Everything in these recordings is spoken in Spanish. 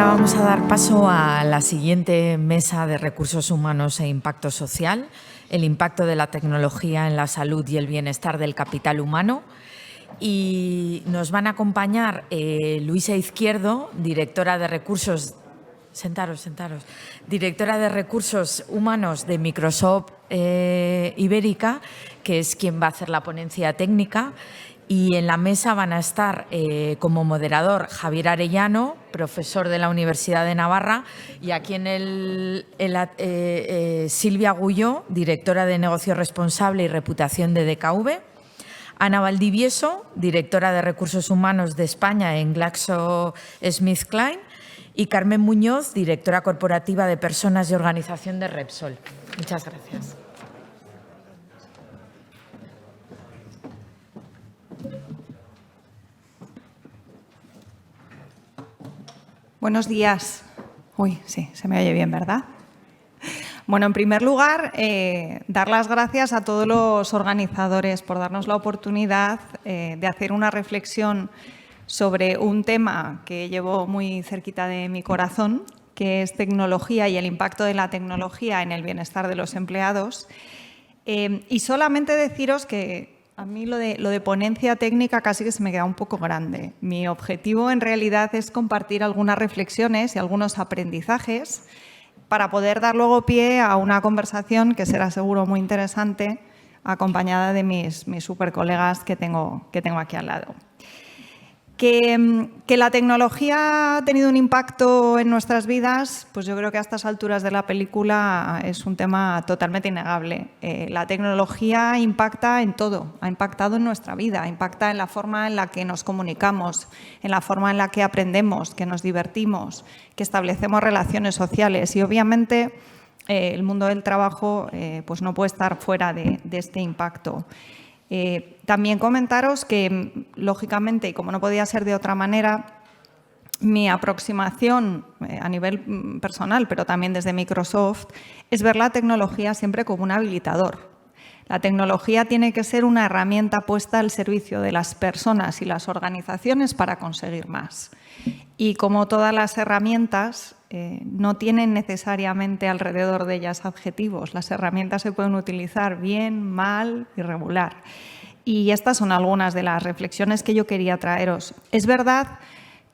ahora vamos a dar paso a la siguiente mesa de recursos humanos e impacto social, el impacto de la tecnología en la salud y el bienestar del capital humano. Y nos van a acompañar Luisa Izquierdo, directora de recursos... Sentaros. Directora de Recursos Humanos de Microsoft Ibérica, que es quien va a hacer la ponencia técnica. Y en la mesa van a estar como moderador Javier Arellano, profesor de la Universidad de Navarra, y aquí Silvia Agulló, directora de Negocio Responsable y Reputación de DKV, Ana Valdivieso, directora de Recursos Humanos de España en GlaxoSmithKline, y Carmen Muñoz, directora corporativa de Personas y Organización de Repsol. Muchas gracias. Buenos días. Uy, sí, se me oye bien, ¿verdad? Bueno, en primer lugar, dar las gracias a todos los organizadores por darnos la oportunidad de hacer una reflexión sobre un tema que llevo muy cerquita de mi corazón, que es tecnología y el impacto de la tecnología en el bienestar de los empleados. Y solamente deciros que a mí lo de ponencia técnica casi que se me queda un poco grande. Mi objetivo en realidad es compartir algunas reflexiones y algunos aprendizajes para poder dar luego pie a una conversación que será seguro muy interesante, acompañada de mis super colegas que tengo aquí al lado. Que la tecnología ha tenido un impacto en nuestras vidas, pues yo creo que a estas alturas de la película es un tema totalmente innegable. La tecnología impacta en todo, ha impactado en nuestra vida, impacta en la forma en la que nos comunicamos, en la forma en la que aprendemos, que nos divertimos, que establecemos relaciones sociales y obviamente el mundo del trabajo pues no puede estar fuera de este impacto. También comentaros que, lógicamente, y como no podía ser de otra manera, mi aproximación a nivel personal, pero también desde Microsoft, es ver la tecnología siempre como un habilitador. La tecnología tiene que ser una herramienta puesta al servicio de las personas y las organizaciones para conseguir más. Y como todas las herramientas, no tienen necesariamente alrededor de ellas adjetivos. Las herramientas se pueden utilizar bien, mal y regular. Y estas son algunas de las reflexiones que yo quería traeros. Es verdad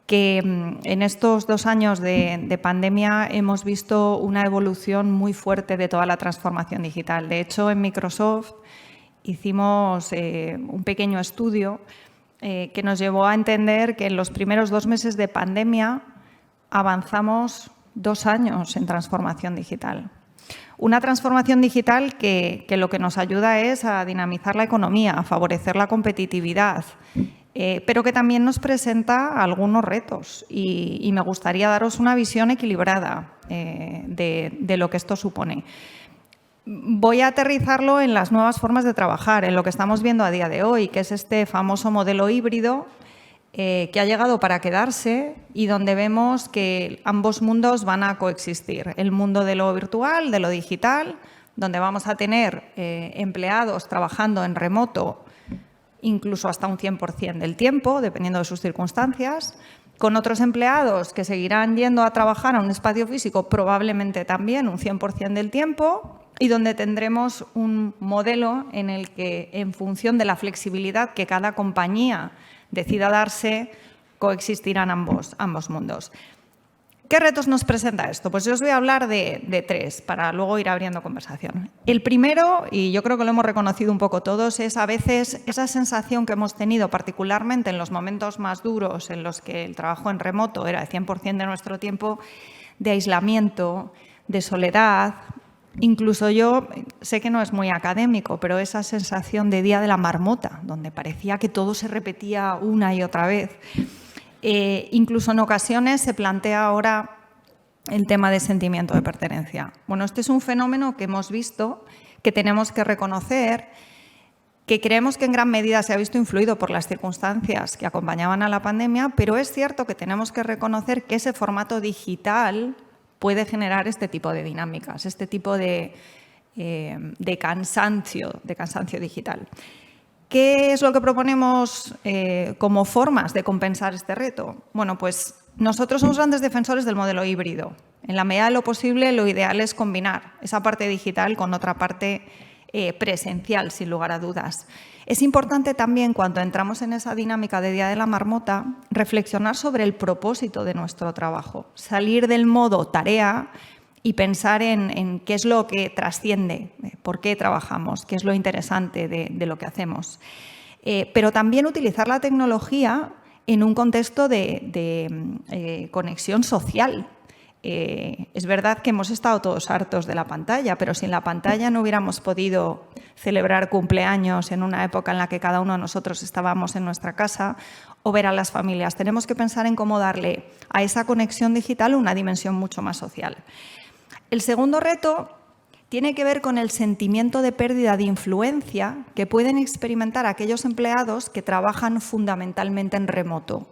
que en estos 2 años de pandemia hemos visto una evolución muy fuerte de toda la transformación digital. De hecho, en Microsoft hicimos un pequeño estudio que nos llevó a entender que en los primeros 2 meses de pandemia avanzamos 2 años en transformación digital. Una transformación digital que lo que nos ayuda es a dinamizar la economía, a favorecer la competitividad, pero que también nos presenta algunos retos y me gustaría daros una visión equilibrada de lo que esto supone. Voy a aterrizarlo en las nuevas formas de trabajar, en lo que estamos viendo a día de hoy, que es este famoso modelo híbrido que ha llegado para quedarse y donde vemos que ambos mundos van a coexistir. El mundo de lo virtual, de lo digital, donde vamos a tener empleados trabajando en remoto incluso hasta un 100% del tiempo, dependiendo de sus circunstancias, con otros empleados que seguirán yendo a trabajar a un espacio físico probablemente también un 100% del tiempo y donde tendremos un modelo en el que, en función de la flexibilidad que cada compañía decida darse, coexistirán ambos mundos. ¿Qué retos nos presenta esto? Pues yo os voy a hablar de 3 para luego ir abriendo conversación. El primero, y yo creo que lo hemos reconocido un poco todos, es a veces esa sensación que hemos tenido, particularmente en los momentos más duros en los que el trabajo en remoto era el 100% de nuestro tiempo, de aislamiento, de soledad. Incluso yo, sé que no es muy académico, pero esa sensación de día de la marmota, donde parecía que todo se repetía una y otra vez. Incluso en ocasiones se plantea ahora el tema de sentimiento de pertenencia. Bueno, este es un fenómeno que hemos visto, que tenemos que reconocer, que creemos que en gran medida se ha visto influido por las circunstancias que acompañaban a la pandemia, pero es cierto que tenemos que reconocer que ese formato digital puede generar este tipo de dinámicas, este tipo de cansancio digital. ¿Qué es lo que proponemos como formas de compensar este reto? Bueno, pues Nosotros somos grandes defensores del modelo híbrido. En la medida de lo posible, lo ideal es combinar esa parte digital con otra parte presencial, sin lugar a dudas. Es importante también, cuando entramos en esa dinámica de Día de la Marmota, reflexionar sobre el propósito de nuestro trabajo, salir del modo tarea y pensar en qué es lo que trasciende, por qué trabajamos, qué es lo interesante de lo que hacemos. Pero también utilizar la tecnología en un contexto de conexión social. Es verdad que hemos estado todos hartos de la pantalla, pero sin la pantalla no hubiéramos podido celebrar cumpleaños en una época en la que cada uno de nosotros estábamos en nuestra casa o ver a las familias. Tenemos que pensar en cómo darle a esa conexión digital una dimensión mucho más social. El segundo reto tiene que ver con el sentimiento de pérdida de influencia que pueden experimentar aquellos empleados que trabajan fundamentalmente en remoto.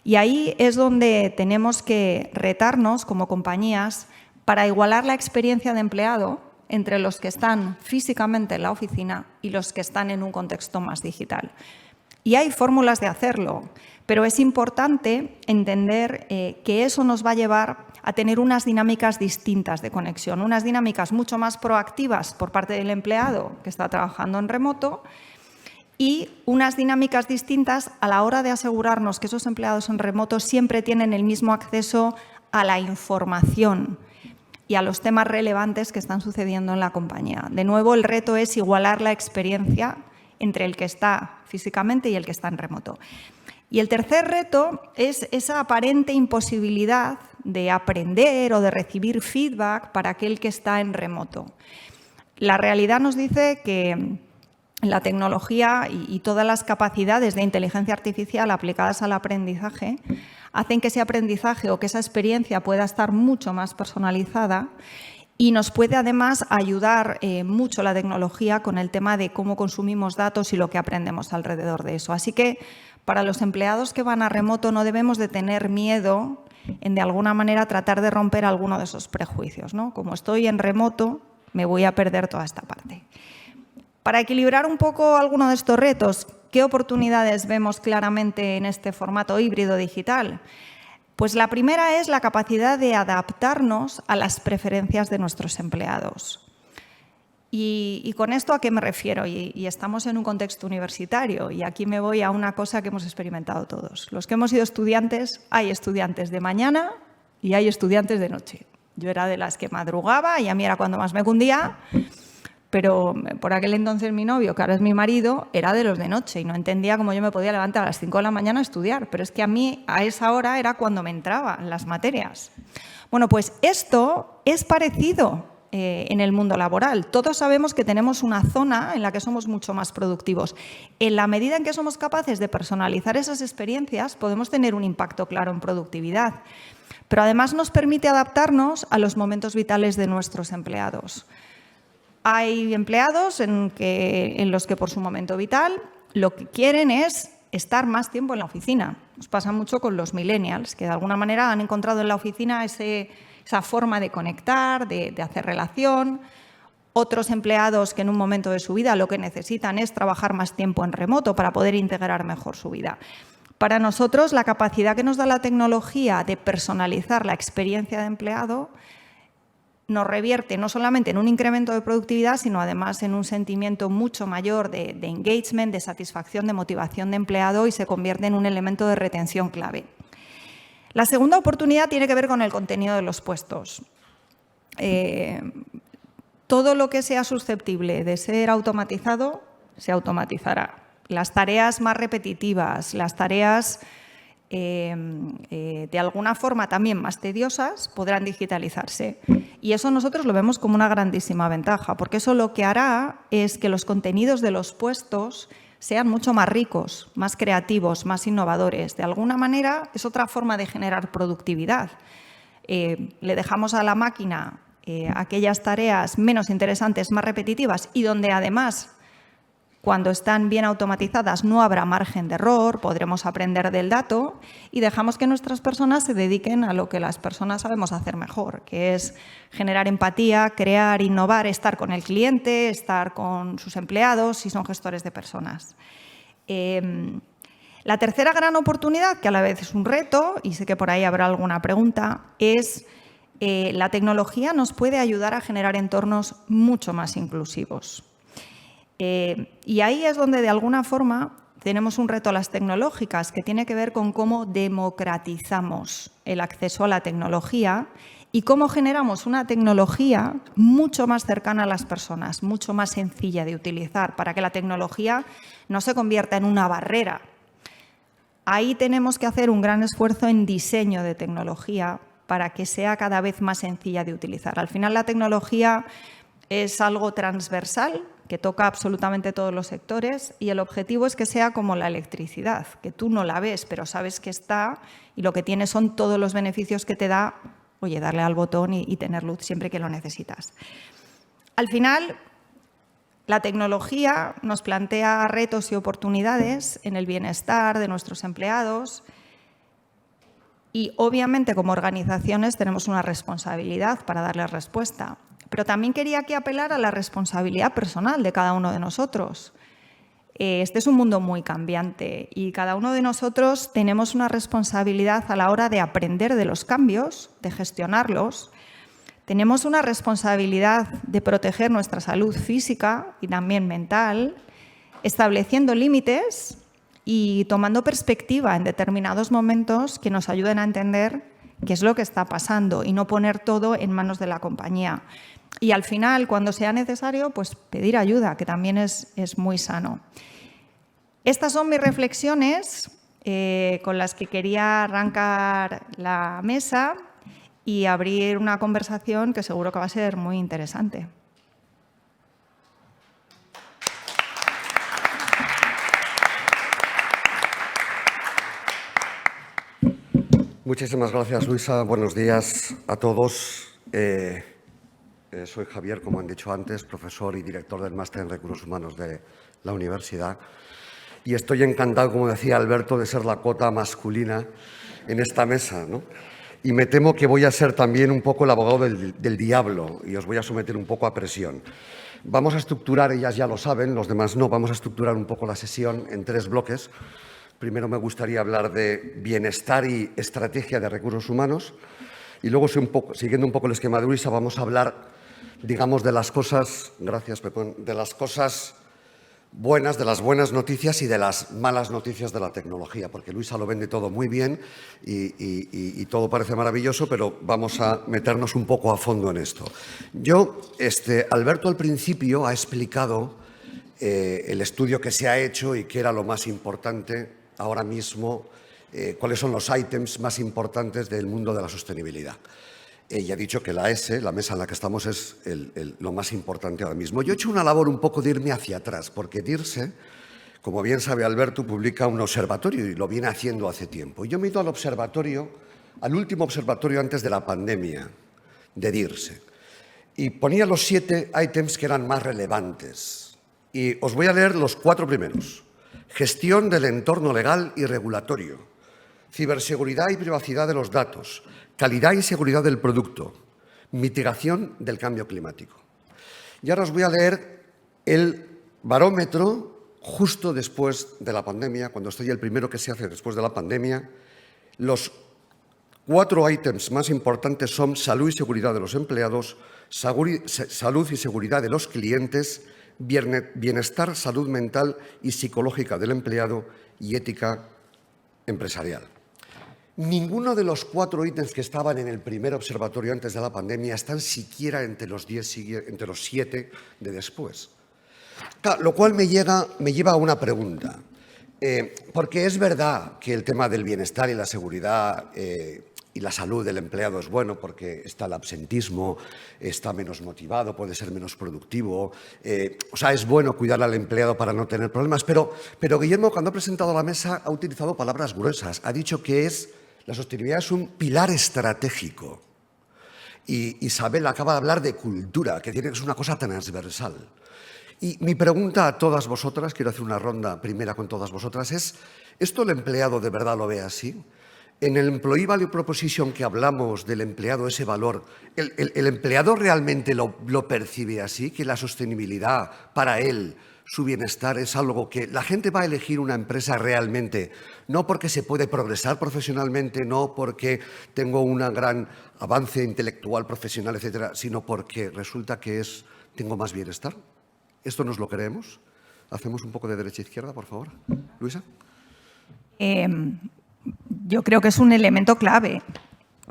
Y ahí es donde tenemos que retarnos como compañías para igualar la experiencia de empleado entre los que están físicamente en la oficina y los que están en un contexto más digital. Y hay fórmulas de hacerlo, pero es importante entender que eso nos va a llevar a tener unas dinámicas distintas de conexión, unas dinámicas mucho más proactivas por parte del empleado que está trabajando en remoto y unas dinámicas distintas a la hora de asegurarnos que esos empleados en remoto siempre tienen el mismo acceso a la información y a los temas relevantes que están sucediendo en la compañía. De nuevo, el reto es igualar la experiencia entre el que está físicamente y el que está en remoto. Y el tercer reto es esa aparente imposibilidad de aprender o de recibir feedback para aquel que está en remoto. La realidad nos dice que la tecnología y todas las capacidades de inteligencia artificial aplicadas al aprendizaje hacen que ese aprendizaje o que esa experiencia pueda estar mucho más personalizada y nos puede además ayudar mucho la tecnología con el tema de cómo consumimos datos y lo que aprendemos alrededor de eso. Así que para los empleados que van a remoto no debemos de tener miedo en de alguna manera tratar de romper alguno de esos prejuicios, ¿no? Como estoy en remoto, me voy a perder toda esta parte. Para equilibrar un poco alguno de estos retos, ¿qué oportunidades vemos claramente en este formato híbrido digital? Pues la primera es la capacidad de adaptarnos a las preferencias de nuestros empleados. Y con esto, ¿a qué me refiero? Y estamos en un contexto universitario y aquí me voy a una cosa que hemos experimentado todos. Los que hemos sido estudiantes, hay estudiantes de mañana y hay estudiantes de noche. Yo era de las que madrugaba y a mí era cuando más me cundía, pero por aquel entonces mi novio, que ahora es mi marido, era de los de noche y no entendía cómo yo me podía levantar a las 5 de la mañana a estudiar, pero es que a mí a esa hora era cuando me entraban las materias. Bueno, pues esto es parecido en el mundo laboral. Todos sabemos que tenemos una zona en la que somos mucho más productivos. En la medida en que somos capaces de personalizar esas experiencias, podemos tener un impacto claro en productividad, pero además nos permite adaptarnos a los momentos vitales de nuestros empleados. Hay empleados en los que por su momento vital lo que quieren es estar más tiempo en la oficina. Nos pasa mucho con los millennials, que de alguna manera han encontrado en la oficina esa forma de conectar, de hacer relación. Otros empleados que en un momento de su vida lo que necesitan es trabajar más tiempo en remoto para poder integrar mejor su vida. Para nosotros, la capacidad que nos da la tecnología de personalizar la experiencia de empleado nos revierte no solamente en un incremento de productividad, sino además en un sentimiento mucho mayor de engagement, de satisfacción, de motivación de empleado y se convierte en un elemento de retención clave. La segunda oportunidad tiene que ver con el contenido de los puestos. Todo lo que sea susceptible de ser automatizado se automatizará. Las tareas más repetitivas, las tareas de alguna forma también más tediosas podrán digitalizarse. Y eso nosotros lo vemos como una grandísima ventaja, porque eso lo que hará es que los contenidos de los puestos sean mucho más ricos, más creativos, más innovadores. De alguna manera es otra forma de generar productividad. Le dejamos a la máquina aquellas tareas menos interesantes, más repetitivas y donde además, cuando están bien automatizadas, no habrá margen de error, podremos aprender del dato y dejamos que nuestras personas se dediquen a lo que las personas sabemos hacer mejor, que es generar empatía, crear, innovar, estar con el cliente, estar con sus empleados si son gestores de personas. La tercera gran oportunidad, que a la vez es un reto, y sé que por ahí habrá alguna pregunta, es la tecnología nos puede ayudar a generar entornos mucho más inclusivos. Y ahí es donde, de alguna forma, tenemos un reto a las tecnológicas que tiene que ver con cómo democratizamos el acceso a la tecnología y cómo generamos una tecnología mucho más cercana a las personas, mucho más sencilla de utilizar, para que la tecnología no se convierta en una barrera. Ahí tenemos que hacer un gran esfuerzo en diseño de tecnología para que sea cada vez más sencilla de utilizar. Al final, la tecnología es algo transversal que toca absolutamente todos los sectores y el objetivo es que sea como la electricidad, que tú no la ves, pero sabes que está y lo que tiene son todos los beneficios que te da, oye, darle al botón y tener luz siempre que lo necesitas. Al final, la tecnología nos plantea retos y oportunidades en el bienestar de nuestros empleados y, obviamente, como organizaciones tenemos una responsabilidad para darles respuesta. Pero también quería aquí apelar a la responsabilidad personal de cada uno de nosotros. Este es un mundo muy cambiante y cada uno de nosotros tenemos una responsabilidad a la hora de aprender de los cambios, de gestionarlos. Tenemos una responsabilidad de proteger nuestra salud física y también mental, estableciendo límites y tomando perspectiva en determinados momentos que nos ayuden a entender qué es lo que está pasando y no poner todo en manos de la compañía. Y al final, cuando sea necesario, pues pedir ayuda, que también es muy sano. Estas son mis reflexiones con las que quería arrancar la mesa y abrir una conversación que seguro que va a ser muy interesante. Muchísimas gracias, Luisa. Buenos días a todos. Soy Javier, como han dicho antes, profesor y director del Máster en Recursos Humanos de la universidad. Y estoy encantado, como decía Alberto, de ser la cuota masculina en esta mesa, ¿no? Y me temo que voy a ser también un poco el abogado del diablo y os voy a someter un poco a presión. Vamos a estructurar, ellas ya lo saben, los demás no, vamos a estructurar un poco la sesión en 3 bloques. Primero me gustaría hablar de bienestar y estrategia de recursos humanos y luego, siguiendo un poco el esquema de Luisa, vamos a hablar, digamos, de las cosas, gracias Pepón, de las cosas buenas, de las buenas noticias y de las malas noticias de la tecnología, porque Luisa lo vende todo muy bien y todo parece maravilloso, pero vamos a meternos un poco a fondo en esto. Alberto al principio ha explicado el estudio que se ha hecho y qué era lo más importante ahora mismo, cuáles son los ítems más importantes del mundo de la sostenibilidad. Ella ha dicho que la S, la mesa en la que estamos, es lo más importante ahora mismo. Yo he hecho una labor un poco de irme hacia atrás, porque DIRSE, como bien sabe Alberto, publica un observatorio y lo viene haciendo hace tiempo. Y yo me he ido al observatorio, al último observatorio antes de la pandemia de DIRSE, y ponía los 7 ítems que eran más relevantes. Y os voy a leer los 4 primeros. Gestión del entorno legal y regulatorio, ciberseguridad y privacidad de los datos, calidad y seguridad del producto, mitigación del cambio climático. Y ahora os voy a leer el barómetro justo después de la pandemia, cuando estoy el primero que se hace después de la pandemia. Los 4 ítems más importantes son salud y seguridad de los empleados, salud y seguridad de los clientes, bienestar, salud mental y psicológica del empleado y ética empresarial. Ninguno de los 4 ítems que estaban en el primer observatorio antes de la pandemia están siquiera entre los 7 de después. Claro, lo cual me lleva a una pregunta. Porque es verdad que el tema del bienestar y la seguridad y la salud del empleado es bueno, porque está el absentismo, está menos motivado, puede ser menos productivo. O sea, es bueno cuidar al empleado para no tener problemas. Pero Guillermo, cuando ha presentado la mesa, ha utilizado palabras gruesas. Ha dicho que la sostenibilidad es un pilar estratégico. Y Isabel acaba de hablar de cultura, que tiene que ser una cosa transversal. Y mi pregunta a todas vosotras, quiero hacer una ronda primera con todas vosotras, es, ¿esto el empleado de verdad lo ve así? En el Employee Value Proposition que hablamos del empleado, ese valor, ¿el empleado realmente lo percibe así? ¿Que la sostenibilidad para él su bienestar es algo que la gente va a elegir una empresa realmente, no porque se puede progresar profesionalmente, no porque tengo un gran avance intelectual, profesional, etcétera, sino porque resulta que tengo más bienestar. ¿Esto nos lo creemos? Hacemos un poco de derecha a izquierda, por favor. Luisa. Yo creo que es un elemento clave.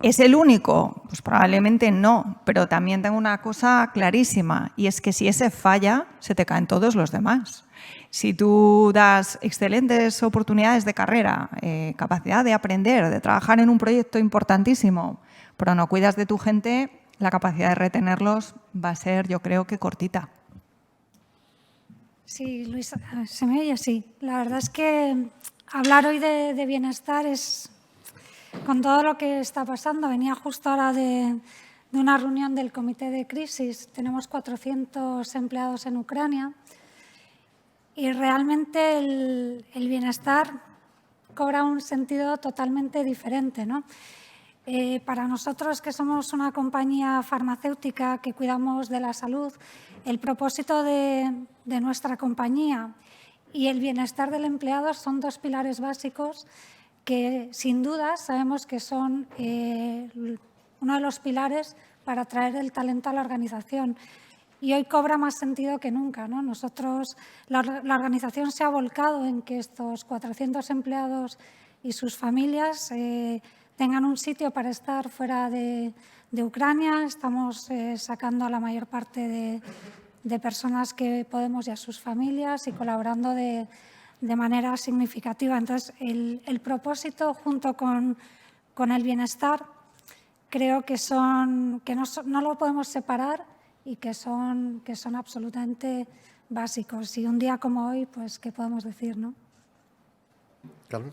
¿Es el único? Pues probablemente no, pero también tengo una cosa clarísima y es que si ese falla, se te caen todos los demás. Si tú das excelentes oportunidades de carrera, capacidad de aprender, de trabajar en un proyecto importantísimo, pero no cuidas de tu gente, la capacidad de retenerlos va a ser, yo creo que cortita. Sí, Luisa, ¿se me oye? Sí. La verdad es que hablar hoy de bienestar es, con todo lo que está pasando, venía justo ahora de una reunión del comité de crisis, tenemos 400 empleados en Ucrania y realmente el bienestar cobra un sentido totalmente diferente, ¿no? Para nosotros, que somos una compañía farmacéutica que cuidamos de la salud, el propósito de nuestra compañía y el bienestar del empleado son dos pilares básicos que, sin duda, sabemos que son uno de los pilares para atraer el talento a la organización. Y hoy cobra más sentido que nunca, ¿no? Nosotros, la organización se ha volcado en que estos 400 empleados y sus familias tengan un sitio para estar fuera de Ucrania. Estamos sacando a la mayor parte de personas que podemos y a sus familias y colaborando de manera significativa. Entonces, el propósito junto con el bienestar creo que no lo podemos separar y que son absolutamente básicos. Y un día como hoy, pues, ¿qué podemos decir, no? Carmen.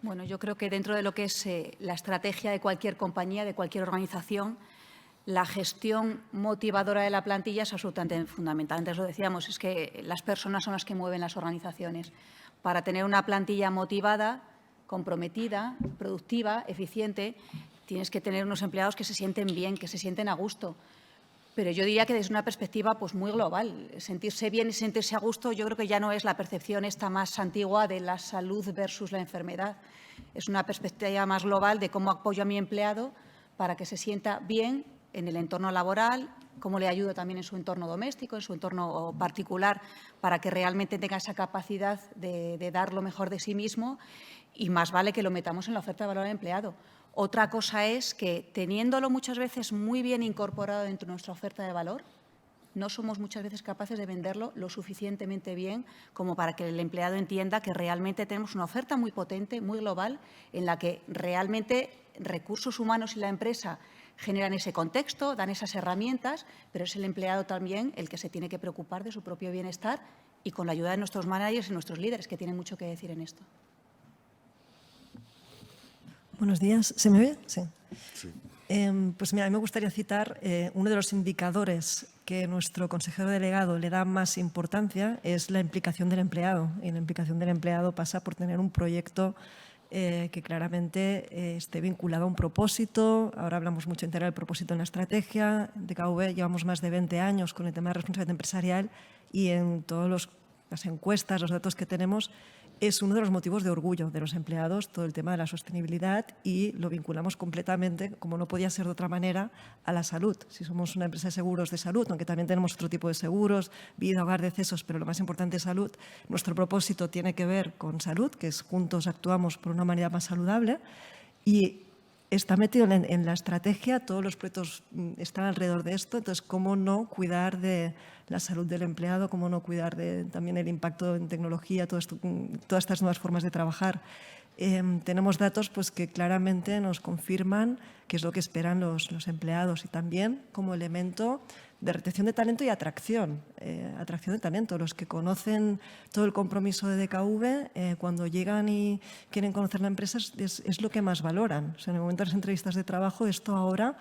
Bueno, yo creo que dentro de lo que es la estrategia de cualquier compañía, de cualquier organización, la gestión motivadora de la plantilla es absolutamente fundamental. Antes lo decíamos, es que las personas son las que mueven las organizaciones. Para tener una plantilla motivada, comprometida, productiva, eficiente, tienes que tener unos empleados que se sienten bien, que se sienten a gusto. Pero yo diría que desde una perspectiva pues, muy global. Sentirse bien y sentirse a gusto, yo creo que ya no es la percepción esta más antigua de la salud versus la enfermedad. Es una perspectiva más global de cómo apoyo a mi empleado para que se sienta bien en el entorno laboral, cómo le ayudo también en su entorno doméstico, en su entorno particular, para que realmente tenga esa capacidad de dar lo mejor de sí mismo, y más vale que lo metamos en la oferta de valor al empleado. Otra cosa es que, teniéndolo muchas veces muy bien incorporado dentro de nuestra oferta de valor, no somos muchas veces capaces de venderlo lo suficientemente bien como para que el empleado entienda que realmente tenemos una oferta muy potente, muy global, en la que realmente recursos humanos y la empresa generan ese contexto, dan esas herramientas, pero es el empleado también el que se tiene que preocupar de su propio bienestar y con la ayuda de nuestros managers y nuestros líderes, que tienen mucho que decir en esto. Buenos días. ¿Se me ve? Sí. Sí. Pues mira, a mí me gustaría citar uno de los indicadores que nuestro consejero delegado le da más importancia, es la implicación del empleado. Y la implicación del empleado pasa por tener un proyecto que claramente esté vinculado a un propósito. Ahora hablamos mucho de integrar el propósito en la estrategia. En DKV llevamos más de 20 años con el tema de responsabilidad empresarial y en todas las encuestas, los datos que tenemos, es uno de los motivos de orgullo de los empleados, todo el tema de la sostenibilidad, y lo vinculamos completamente, como no podía ser de otra manera, a la salud. Si somos una empresa de seguros de salud, aunque también tenemos otro tipo de seguros, vida, hogar, decesos, pero lo más importante es salud, nuestro propósito tiene que ver con salud, que es juntos actuamos por una manera más saludable, y está metido en la estrategia, todos los proyectos están alrededor de esto, entonces cómo no cuidar de la salud del empleado, cómo no cuidar de también el impacto en tecnología, todas estas nuevas formas de trabajar. Tenemos datos pues, que claramente nos confirman qué es lo que esperan los empleados y también como elemento de retención de talento y atracción de talento. Los que conocen todo el compromiso de DKV, cuando llegan y quieren conocer la empresa, es lo que más valoran. O sea, en el momento de las entrevistas de trabajo, esto ahora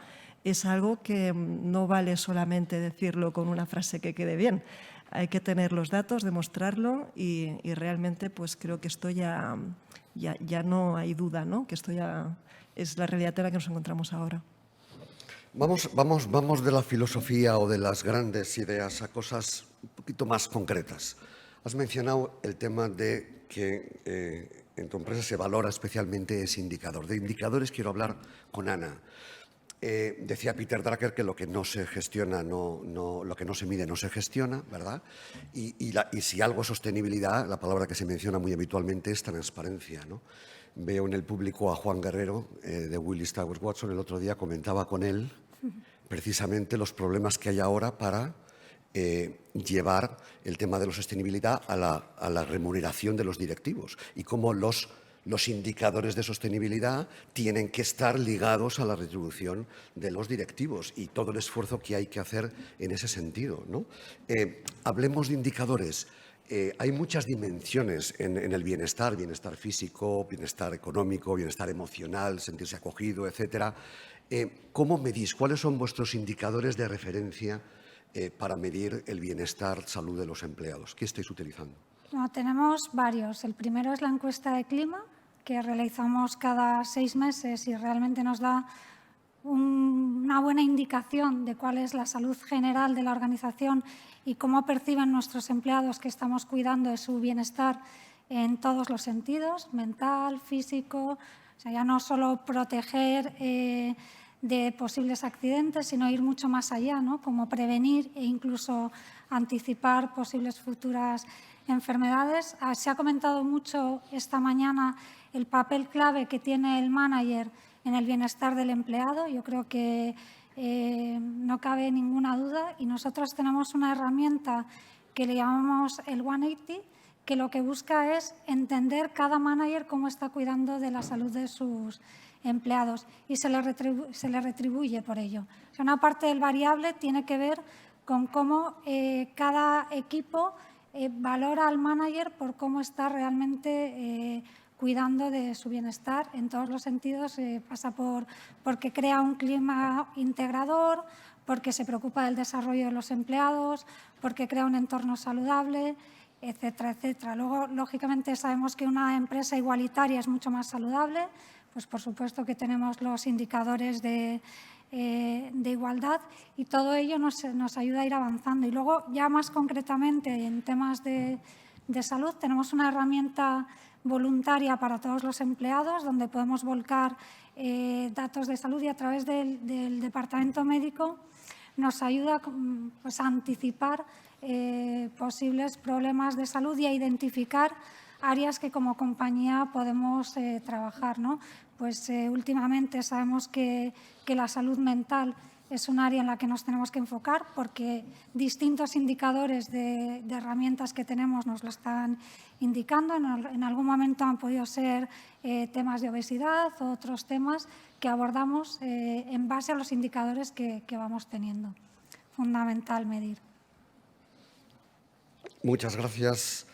es algo que no vale solamente decirlo con una frase que quede bien. Hay que tener los datos, demostrarlo y realmente pues, creo que esto ya no hay duda, ¿no? Que esto ya es la realidad en la que nos encontramos ahora. Vamos de la filosofía o de las grandes ideas a cosas un poquito más concretas. Has mencionado el tema de que en tu empresa se valora especialmente ese indicador. De indicadores quiero hablar con Ana. Decía Peter Drucker que lo que no se gestiona, lo que no se mide no se gestiona, ¿verdad? Y si algo es sostenibilidad, la palabra que se menciona muy habitualmente es transparencia, ¿no? Veo en el público a Juan Guerrero, de Willis Towers Watson. El otro día comentaba con él precisamente los problemas que hay ahora para llevar el tema de la sostenibilidad a la remuneración de los directivos y cómo los indicadores de sostenibilidad tienen que estar ligados a la retribución de los directivos y todo el esfuerzo que hay que hacer en ese sentido, ¿no? Hablemos de indicadores. Hay muchas dimensiones en el bienestar físico, bienestar económico, bienestar emocional, sentirse acogido, etcétera. ¿Cómo medís? ¿Cuáles son vuestros indicadores de referencia para medir el bienestar, salud de los empleados? ¿Qué estáis utilizando? No, tenemos varios. El primero es la encuesta de clima, que realizamos cada 6 meses y realmente nos da una buena indicación de cuál es la salud general de la organización y cómo perciben nuestros empleados que estamos cuidando de su bienestar en todos los sentidos, mental, físico. O sea, ya no solo proteger de posibles accidentes, sino ir mucho más allá, ¿no? Como prevenir e incluso anticipar posibles futuras enfermedades. Se ha comentado mucho esta mañana el papel clave que tiene el manager en el bienestar del empleado. Yo creo que no cabe ninguna duda y nosotros tenemos una herramienta que le llamamos el 180, que lo que busca es entender cada manager cómo está cuidando de la salud de sus empleados y se le retribuye por ello. O sea, una parte del variable tiene que ver con cómo cada equipo valora al manager por cómo está realmente cuidando de su bienestar en todos los sentidos. Pasa porque crea un clima integrador, porque se preocupa del desarrollo de los empleados, porque crea un entorno saludable, etcétera, etcétera. Luego, lógicamente, sabemos que una empresa igualitaria es mucho más saludable, pues por supuesto que tenemos los indicadores de igualdad y todo ello nos ayuda a ir avanzando. Y luego, ya más concretamente, en temas de salud, tenemos una herramienta voluntaria para todos los empleados donde podemos volcar datos de salud y a través del departamento médico nos ayuda pues, a anticipar posibles problemas de salud y a identificar áreas que como compañía podemos trabajar, ¿no? Pues últimamente sabemos que la salud mental es un área en la que nos tenemos que enfocar porque distintos indicadores de herramientas que tenemos nos lo están indicando. En algún momento han podido ser temas de obesidad o otros temas que abordamos en base a los indicadores que vamos teniendo. Fundamental medir. Muchas gracias.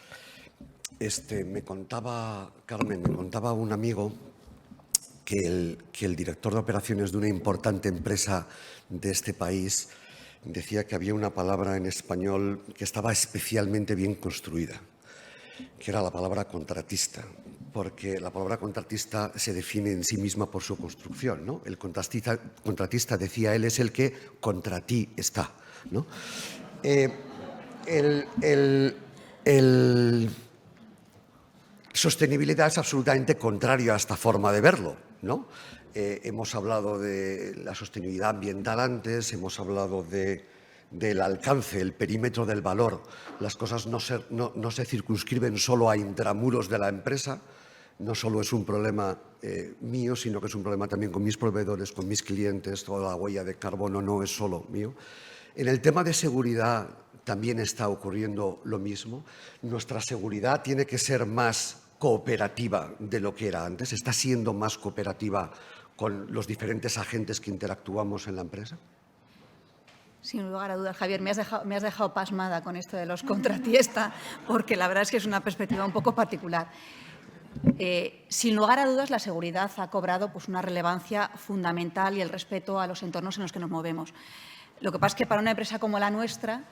Carmen, me contaba un amigo que el director de operaciones de una importante empresa de este país decía que había una palabra en español que estaba especialmente bien construida, que era la palabra contratista, porque la palabra contratista se define en sí misma por su construcción, ¿no? El contratista, decía él, es el que contra ti está, ¿no? Sostenibilidad es absolutamente contrario a esta forma de verlo, ¿no? Hemos hablado de la sostenibilidad ambiental antes, hemos hablado del alcance, el perímetro del valor. Las cosas no se circunscriben solo a intramuros de la empresa, no solo es un problema mío, sino que es un problema también con mis proveedores, con mis clientes, toda la huella de carbono no es solo mío. En el tema de seguridad también está ocurriendo lo mismo. Nuestra seguridad tiene que ser más cooperativa de lo que era antes. ¿Está siendo más cooperativa con los diferentes agentes que interactuamos en la empresa? Sin lugar a dudas, Javier, me has dejado pasmada con esto de los contratistas, porque la verdad es que es una perspectiva un poco particular. Sin lugar a dudas, la seguridad ha cobrado pues, una relevancia fundamental y el respeto a los entornos en los que nos movemos. Lo que pasa es que para una empresa como la nuestra,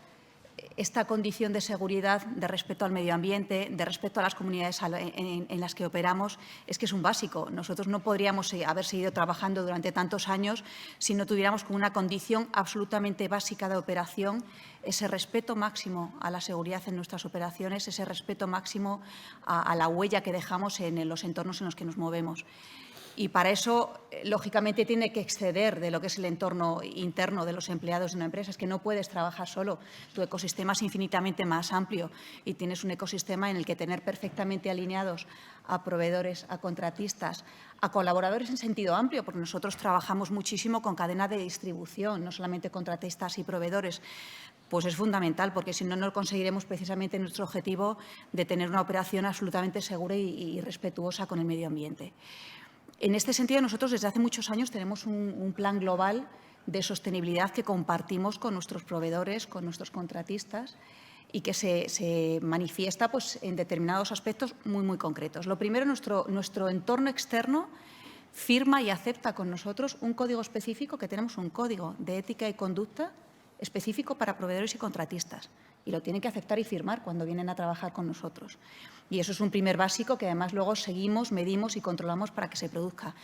esta condición de seguridad, de respeto al medio ambiente, de respeto a las comunidades en las que operamos, es que es un básico. Nosotros no podríamos haber seguido trabajando durante tantos años si no tuviéramos como una condición absolutamente básica de operación ese respeto máximo a la seguridad en nuestras operaciones, ese respeto máximo a la huella que dejamos en los entornos en los que nos movemos. Y para eso, lógicamente, tiene que exceder de lo que es el entorno interno de los empleados de una empresa. Es que no puedes trabajar solo. Tu ecosistema es infinitamente más amplio y tienes un ecosistema en el que tener perfectamente alineados a proveedores, a contratistas, a colaboradores en sentido amplio, porque nosotros trabajamos muchísimo con cadena de distribución, no solamente contratistas y proveedores, pues es fundamental, porque si no, no conseguiremos precisamente nuestro objetivo de tener una operación absolutamente segura y respetuosa con el medio ambiente. En este sentido, nosotros desde hace muchos años tenemos un plan global de sostenibilidad que compartimos con nuestros proveedores, con nuestros contratistas y que se manifiesta pues, en determinados aspectos muy concretos. Lo primero, nuestro entorno externo firma y acepta con nosotros un código específico, que tenemos un código de ética y conducta específico para proveedores y contratistas, y lo tienen que aceptar y firmar cuando vienen a trabajar con nosotros. Y eso es un primer básico que además luego seguimos, medimos y controlamos para que se produzca.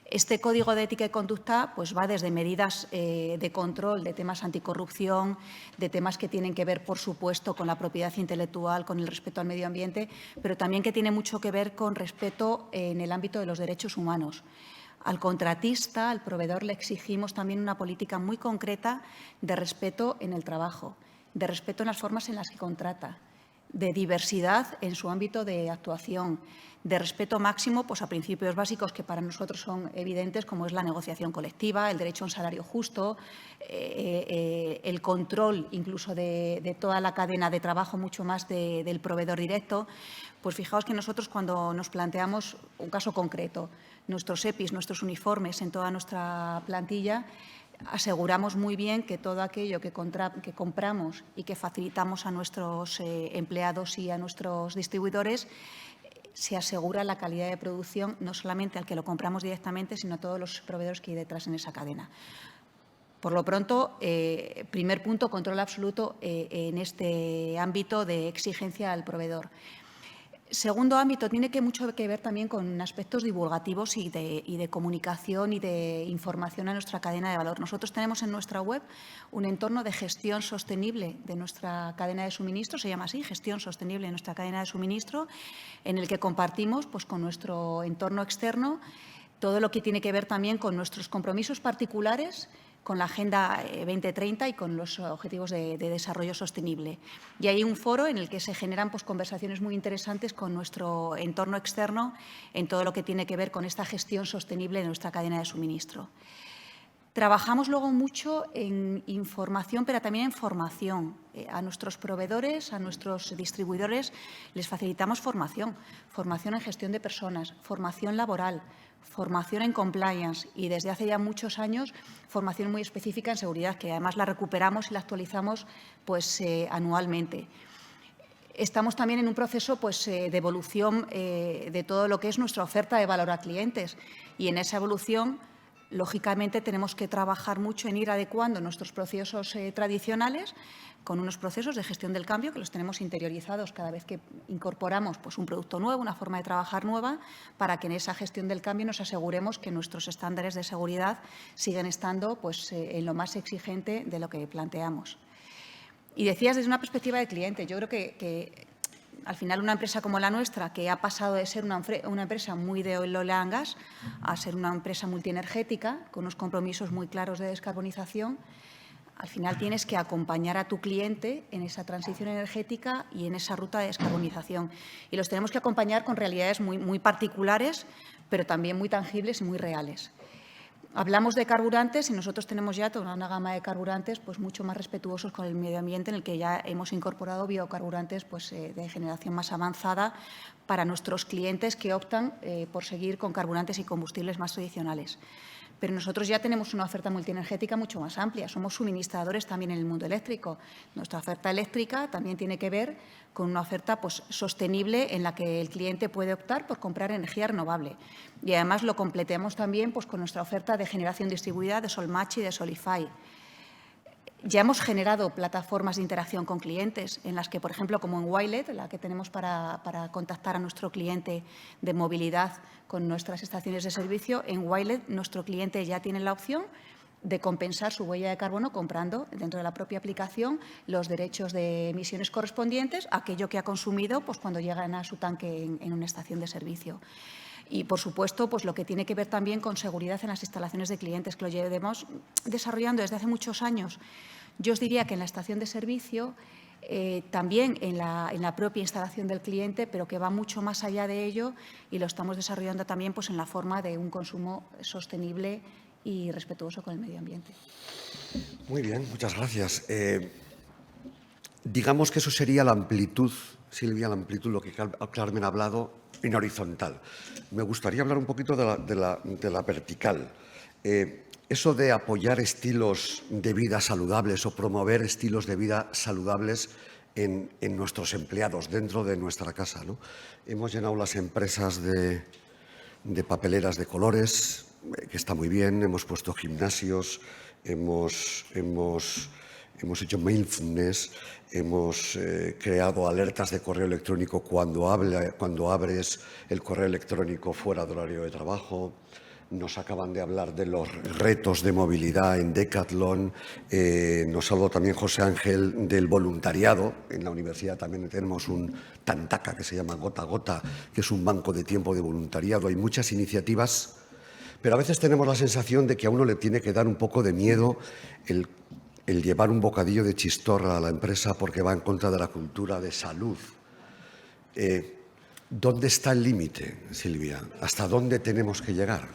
Este código de ética y conducta pues, va desde medidas de control de temas anticorrupción, de temas que tienen que ver, por supuesto, con la propiedad intelectual, con el respeto al medio ambiente, pero también que tiene mucho que ver con respeto en el ámbito de los derechos humanos. Al contratista, al proveedor, le exigimos también una política muy concreta de respeto en el trabajo, de respeto en las formas en las que contrata, de diversidad en su ámbito de actuación, de respeto máximo pues, a principios básicos que para nosotros son evidentes, como es la negociación colectiva, el derecho a un salario justo, el control incluso de toda la cadena de trabajo, mucho más del proveedor directo. Pues fijaos que nosotros cuando nos planteamos un caso concreto, nuestros EPIs, nuestros uniformes en toda nuestra plantilla, aseguramos muy bien que todo aquello que compramos y que facilitamos a nuestros empleados y a nuestros distribuidores se asegura la calidad de producción, no solamente al que lo compramos directamente, sino a todos los proveedores que hay detrás en esa cadena. Por lo pronto, primer punto, control absoluto en este ámbito de exigencia al proveedor. Segundo ámbito, tiene mucho que ver también con aspectos divulgativos y de comunicación y de información a nuestra cadena de valor. Nosotros tenemos en nuestra web un entorno de gestión sostenible de nuestra cadena de suministro, se llama así, gestión sostenible de nuestra cadena de suministro, en el que compartimos pues, con nuestro entorno externo todo lo que tiene que ver también con nuestros compromisos particulares, con la Agenda 2030 y con los Objetivos de Desarrollo Sostenible. Y hay un foro en el que se generan pues, conversaciones muy interesantes con nuestro entorno externo en todo lo que tiene que ver con esta gestión sostenible de nuestra cadena de suministro. Trabajamos luego mucho en información, pero también en formación. A nuestros proveedores, a nuestros distribuidores, les facilitamos formación en gestión de personas, formación laboral, formación en compliance y desde hace ya muchos años formación muy específica en seguridad, que además la recuperamos y la actualizamos pues, anualmente. Estamos también en un proceso pues, de evolución de todo lo que es nuestra oferta de valor a clientes y en esa evolución, lógicamente, tenemos que trabajar mucho en ir adecuando nuestros procesos tradicionales con unos procesos de gestión del cambio que los tenemos interiorizados cada vez que incorporamos pues, un producto nuevo, una forma de trabajar nueva, para que en esa gestión del cambio nos aseguremos que nuestros estándares de seguridad siguen estando pues, en lo más exigente de lo que planteamos. Y decías desde una perspectiva de cliente, yo creo que al final una empresa como la nuestra, que ha pasado de ser una empresa muy de oil and gas a ser una empresa multienergética, con unos compromisos muy claros de descarbonización, al final tienes que acompañar a tu cliente en esa transición energética y en esa ruta de descarbonización. Y los tenemos que acompañar con realidades muy particulares, pero también muy tangibles y muy reales. Hablamos de carburantes y nosotros tenemos ya toda una gama de carburantes pues, mucho más respetuosos con el medio ambiente, en el que ya hemos incorporado biocarburantes pues, de generación más avanzada para nuestros clientes que optan por seguir con carburantes y combustibles más tradicionales. Pero nosotros ya tenemos una oferta multienergética mucho más amplia. Somos suministradores también en el mundo eléctrico. Nuestra oferta eléctrica también tiene que ver con una oferta pues, sostenible en la que el cliente puede optar por comprar energía renovable. Y además lo completamos también pues, con nuestra oferta de generación distribuida de Solmachi y de Solify. Ya hemos generado plataformas de interacción con clientes en las que, por ejemplo, como en Wilet, la que tenemos para contactar a nuestro cliente de movilidad con nuestras estaciones de servicio, en Wilet nuestro cliente ya tiene la opción de compensar su huella de carbono comprando dentro de la propia aplicación los derechos de emisiones correspondientes a aquello que ha consumido pues, cuando llegan a su tanque en una estación de servicio. Y, por supuesto, pues, lo que tiene que ver también con seguridad en las instalaciones de clientes, que lo llevamos desarrollando desde hace muchos años. Yo os diría que en la estación de servicio, también en la propia instalación del cliente, pero que va mucho más allá de ello y lo estamos desarrollando también pues, en la forma de un consumo sostenible y respetuoso con el medio ambiente. Muy bien, muchas gracias. Digamos que eso sería la amplitud, Silvia, la amplitud, lo que Carmen ha hablado, en horizontal. Me gustaría hablar un poquito de la vertical. Eso de apoyar estilos de vida saludables o promover estilos de vida saludables en nuestros empleados, dentro de nuestra casa, ¿no? Hemos llenado las empresas de papeleras de colores, que está muy bien, hemos puesto gimnasios, hemos hecho mindfulness, hemos creado alertas de correo electrónico cuando abres el correo electrónico fuera de horario de trabajo. Nos acaban de hablar de los retos de movilidad en Decathlon. Nos habló también José Ángel del voluntariado. En la universidad también tenemos un Tantaca que se llama Gota a Gota, que es un banco de tiempo de voluntariado. Hay muchas iniciativas, pero a veces tenemos la sensación de que a uno le tiene que dar un poco de miedo el llevar un bocadillo de chistorra a la empresa porque va en contra de la cultura de salud. ¿Dónde está el límite, Silvia? ¿Hasta dónde tenemos que llegar?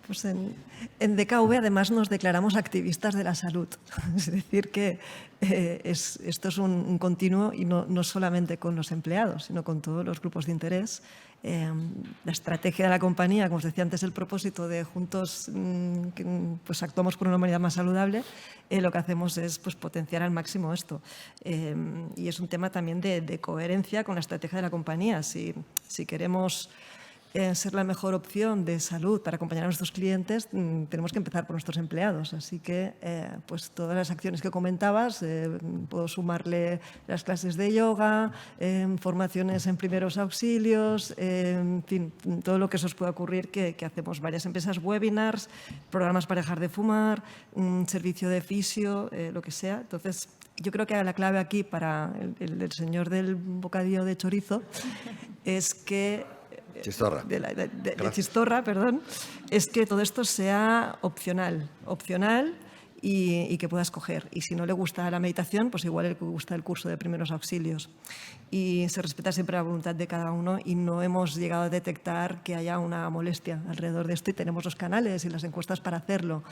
Pues en DKV además nos declaramos activistas de la salud. Es decir, que esto es un continuo y no solamente con los empleados, sino con todos los grupos de interés. La estrategia de la compañía, como os decía antes, el propósito de juntos pues actuamos por una humanidad más saludable, lo que hacemos es pues, potenciar al máximo esto. Y es un tema también de coherencia con la estrategia de la compañía. Si queremos ser la mejor opción de salud para acompañar a nuestros clientes, tenemos que empezar por nuestros empleados. Así que pues todas las acciones que comentabas, puedo sumarle las clases de yoga, formaciones en primeros auxilios, en fin, todo lo que se os pueda ocurrir que hacemos. Varias empresas, webinars, programas para dejar de fumar, un servicio de fisio, lo que sea. Entonces, yo creo que la clave aquí para el señor del bocadillo de chorizo es que Chistorra. de chistorra, perdón, es que todo esto sea opcional y que pueda escoger. Y si no le gusta la meditación, pues igual le gusta el curso de primeros auxilios. Y se respeta siempre la voluntad de cada uno y no hemos llegado a detectar que haya una molestia alrededor de esto y tenemos los canales y las encuestas para hacerlo.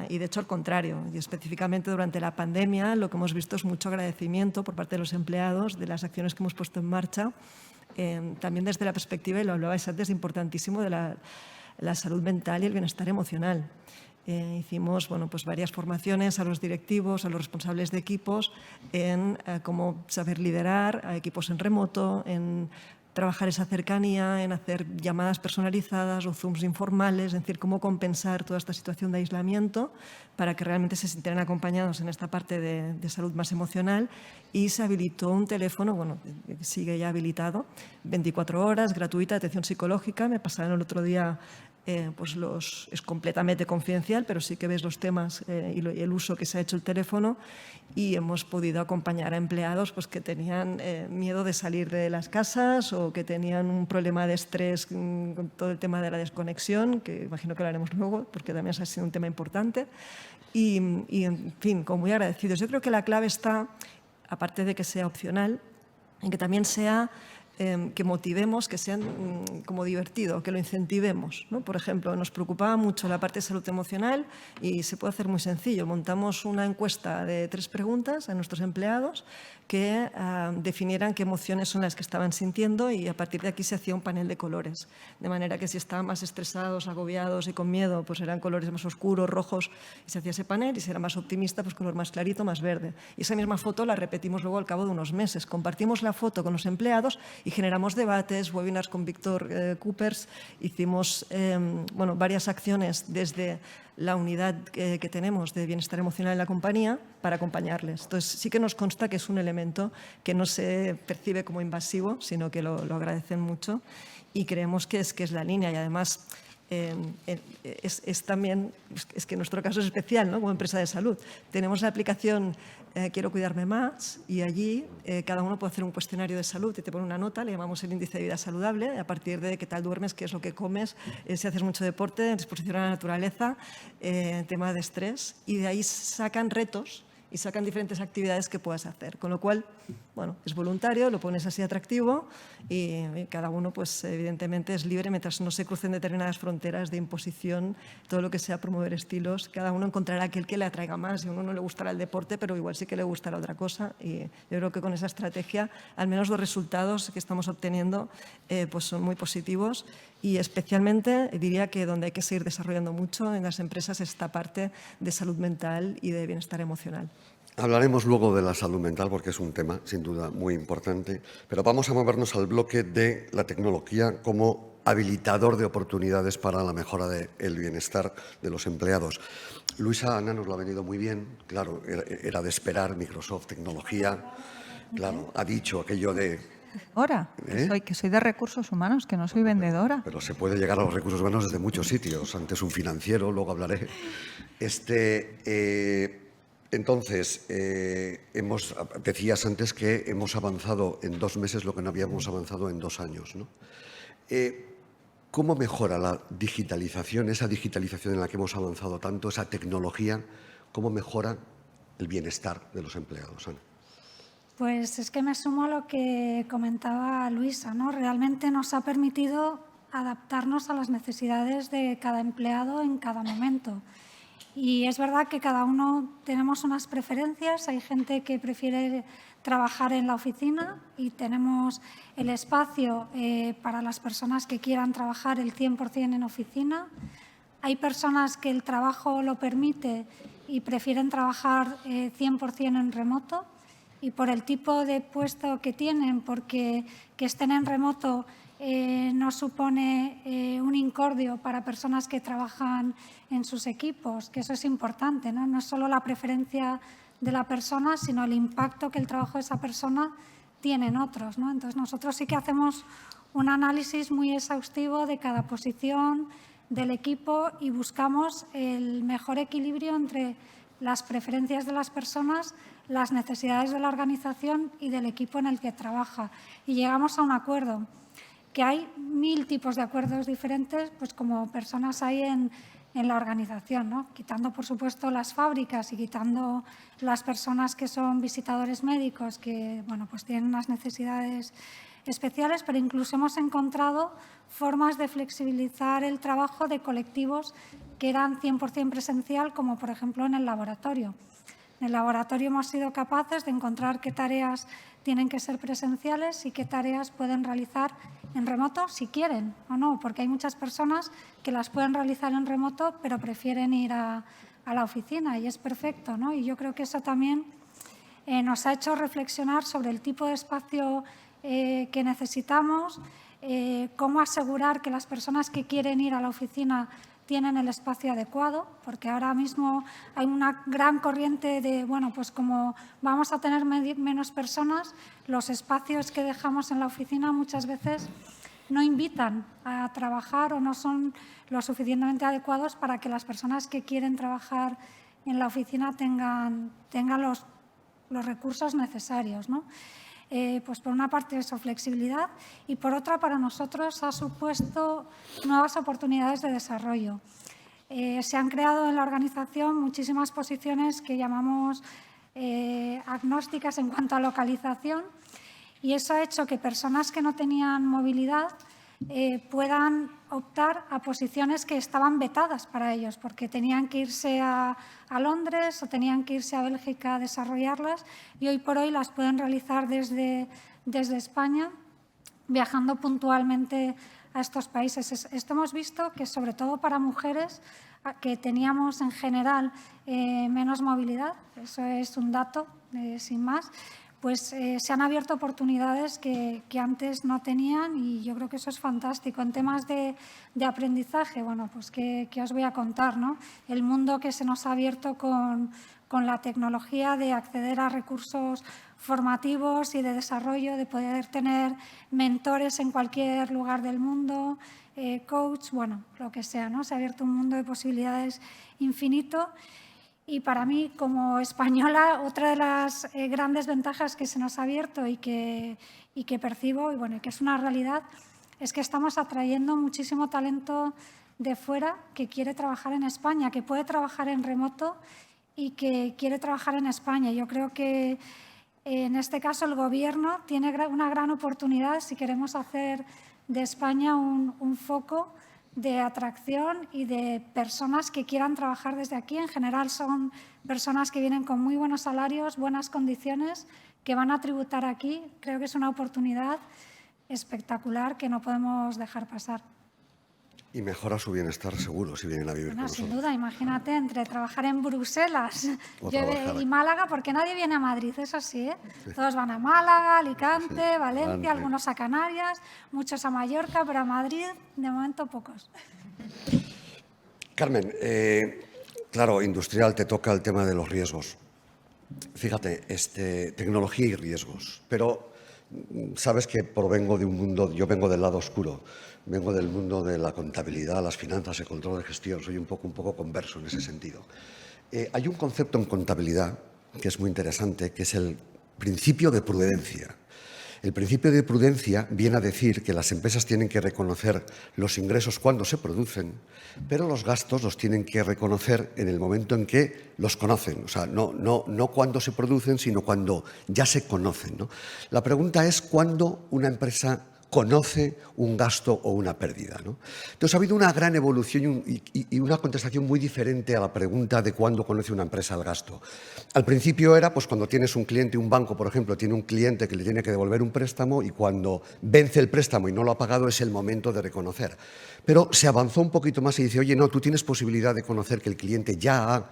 Y de hecho al contrario, y específicamente durante la pandemia lo que hemos visto es mucho agradecimiento por parte de los empleados de las acciones que hemos puesto en marcha. También desde la perspectiva, y lo hablabais antes, importantísimo de la salud mental y el bienestar emocional. Hicimos pues varias formaciones a los directivos, a los responsables de equipos en cómo saber liderar a equipos en remoto, en trabajar esa cercanía, en hacer llamadas personalizadas o Zooms informales, es decir, cómo compensar toda esta situación de aislamiento para que realmente se sintieran acompañados en esta parte de salud más emocional. Y se habilitó un teléfono, sigue ya habilitado, 24 horas, gratuita, de atención psicológica. Me pasaron el otro día, es completamente confidencial, pero sí que ves los temas y el uso que se ha hecho el teléfono, y hemos podido acompañar a empleados pues, que tenían miedo de salir de las casas o que tenían un problema de estrés con todo el tema de la desconexión, que imagino que lo haremos luego porque también ha sido un tema importante. Y en fin, como muy agradecidos. Yo creo que la clave está, aparte de que sea opcional, en que también sea que motivemos, que sean como divertido, que lo incentivemos, ¿no? Por ejemplo, nos preocupaba mucho la parte de salud emocional y se puede hacer muy sencillo. Montamos una encuesta de 3 preguntas a nuestros empleados que definieran qué emociones son las que estaban sintiendo, y a partir de aquí se hacía un panel de colores. De manera que si estaban más estresados, agobiados y con miedo, pues eran colores más oscuros, rojos, y se hacía ese panel. Y si era más optimista, pues color más clarito, más verde. Y esa misma foto la repetimos luego al cabo de unos meses. Compartimos la foto con los empleados y generamos debates, webinars con Víctor Coopers. Hicimos varias acciones desde la unidad que tenemos de bienestar emocional en la compañía para acompañarles. Entonces, sí que nos consta que es un elemento que no se percibe como invasivo, sino que lo agradecen mucho y creemos que es la línea. Y además, es también, es que nuestro caso es especial, ¿no? Como empresa de salud. Tenemos la aplicación Quiero cuidarme más y allí cada uno puede hacer un cuestionario de salud y te pone una nota, le llamamos el índice de vida saludable, a partir de qué tal duermes, qué es lo que comes, si haces mucho deporte, exposición a la naturaleza, tema de estrés, y de ahí sacan retos y sacan diferentes actividades que puedas hacer. Con lo cual, bueno, es voluntario, lo pones así atractivo y cada uno, pues evidentemente, es libre mientras no se crucen determinadas fronteras de imposición, todo lo que sea promover estilos. Cada uno encontrará aquel que le atraiga más. Y a uno no le gustará el deporte, pero igual sí que le gustará otra cosa. Y yo creo que con esa estrategia, al menos los resultados que estamos obteniendo pues son muy positivos. Y especialmente diría que donde hay que seguir desarrollando mucho en las empresas es esta parte de salud mental y de bienestar emocional. Hablaremos luego de la salud mental porque es un tema, sin duda, muy importante, pero vamos a movernos al bloque de la tecnología como habilitador de oportunidades para la mejora del bienestar de los empleados. Luisa Ana nos lo ha venido muy bien, claro, era de esperar, Microsoft, tecnología, claro, ha dicho aquello de... Ahora, que soy de recursos humanos, que no soy vendedora. Pero se puede llegar a los recursos humanos desde muchos sitios, antes un financiero, luego hablaré. Entonces, decías antes que hemos avanzado en 2 meses lo que no habíamos avanzado en 2 años, ¿no? ¿Cómo mejora la digitalización, esa digitalización en la que hemos avanzado tanto, esa tecnología, cómo mejora el bienestar de los empleados, Ana? Pues es que me sumo a lo que comentaba Luisa, ¿no? Realmente nos ha permitido adaptarnos a las necesidades de cada empleado en cada momento. Y es verdad que cada uno tenemos unas preferencias. Hay gente que prefiere trabajar en la oficina y tenemos el espacio para las personas que quieran trabajar el 100% en oficina. Hay personas que el trabajo lo permite y prefieren trabajar 100% en remoto. Y por el tipo de puesto que tienen, porque que estén en remoto no supone un incordio para personas que trabajan en sus equipos, que eso es importante, ¿no? No es solo la preferencia de la persona, sino el impacto que el trabajo de esa persona tiene en otros, ¿no? Entonces, nosotros sí que hacemos un análisis muy exhaustivo de cada posición del equipo y buscamos el mejor equilibrio entre las preferencias de las personas, las necesidades de la organización y del equipo en el que trabaja. Y llegamos a un acuerdo, que hay 1000 tipos de acuerdos diferentes, pues como personas hay en la organización, ¿no? Quitando, por supuesto, las fábricas y quitando las personas que son visitadores médicos, que bueno, pues tienen unas necesidades especiales, pero incluso hemos encontrado formas de flexibilizar el trabajo de colectivos que eran 100% presencial, como por ejemplo en el laboratorio. En el laboratorio hemos sido capaces de encontrar qué tareas tienen que ser presenciales y qué tareas pueden realizar en remoto, si quieren o no, porque hay muchas personas que las pueden realizar en remoto, pero prefieren ir a la oficina y es perfecto, ¿no? Y yo creo que eso también nos ha hecho reflexionar sobre el tipo de espacio que necesitamos, cómo asegurar que las personas que quieren ir a la oficina tienen el espacio adecuado, porque ahora mismo hay una gran corriente de, bueno, pues como vamos a tener menos personas, los espacios que dejamos en la oficina muchas veces no invitan a trabajar o no son lo suficientemente adecuados para que las personas que quieren trabajar en la oficina tengan los recursos necesarios, ¿no? Pues por una parte eso, flexibilidad, y por otra para nosotros ha supuesto nuevas oportunidades de desarrollo. Se han creado en la organización muchísimas posiciones que llamamos agnósticas en cuanto a localización, y eso ha hecho que personas que no tenían movilidad puedan optar a posiciones que estaban vetadas para ellos, porque tenían que irse a Londres o tenían que irse a Bélgica a desarrollarlas, y hoy por hoy las pueden realizar desde España, viajando puntualmente a estos países. Esto hemos visto que, sobre todo para mujeres, que teníamos en general menos movilidad, eso es un dato sin más, pues se han abierto oportunidades que antes no tenían y yo creo que eso es fantástico. En temas de aprendizaje, bueno, pues ¿qué os voy a contar, ¿no? El mundo que se nos ha abierto con la tecnología de acceder a recursos formativos y de desarrollo, de poder tener mentores en cualquier lugar del mundo, coach, bueno, lo que sea, ¿no? Se ha abierto un mundo de posibilidades infinito. Y para mí, como española, otra de las grandes ventajas que se nos ha abierto y que percibo, y bueno, que es una realidad, es que estamos atrayendo muchísimo talento de fuera que quiere trabajar en España, que puede trabajar en remoto y que quiere trabajar en España. Yo creo que en este caso el Gobierno tiene una gran oportunidad si queremos hacer de España un foco de atracción y de personas que quieran trabajar desde aquí. En general son personas que vienen con muy buenos salarios, buenas condiciones, que van a tributar aquí. Creo que es una oportunidad espectacular que no podemos dejar pasar. Y mejora su bienestar seguro si vienen a vivir con nosotros. Sin duda, imagínate, entre trabajar en Bruselas y Málaga, porque nadie viene a Madrid, eso sí, ¿eh? Sí. Todos van a Málaga, Alicante, Valencia, algunos a Canarias, muchos a Mallorca, pero a Madrid, de momento, pocos. Carmen, claro, industrial, te toca el tema de los riesgos. Fíjate, tecnología y riesgos, pero sabes que provengo de un mundo, yo vengo del lado oscuro. Vengo del mundo de la contabilidad, las finanzas, el control de gestión. Soy un poco converso en ese sentido. Hay un concepto en contabilidad que es muy interesante, que es el principio de prudencia. El principio de prudencia viene a decir que las empresas tienen que reconocer los ingresos cuando se producen, pero los gastos los tienen que reconocer en el momento en que los conocen. O sea, no cuando se producen, sino cuando ya se conocen, ¿no? La pregunta es cuándo una empresa conoce un gasto o una pérdida, ¿no? Entonces ha habido una gran evolución y una contestación muy diferente a la pregunta de cuándo conoce una empresa el gasto. Al principio era pues cuando tienes un cliente, un banco, por ejemplo, tiene un cliente que le tiene que devolver un préstamo y cuando vence el préstamo y no lo ha pagado es el momento de reconocer. Pero se avanzó un poquito más y dice, oye, no, tú tienes posibilidad de conocer que el cliente ya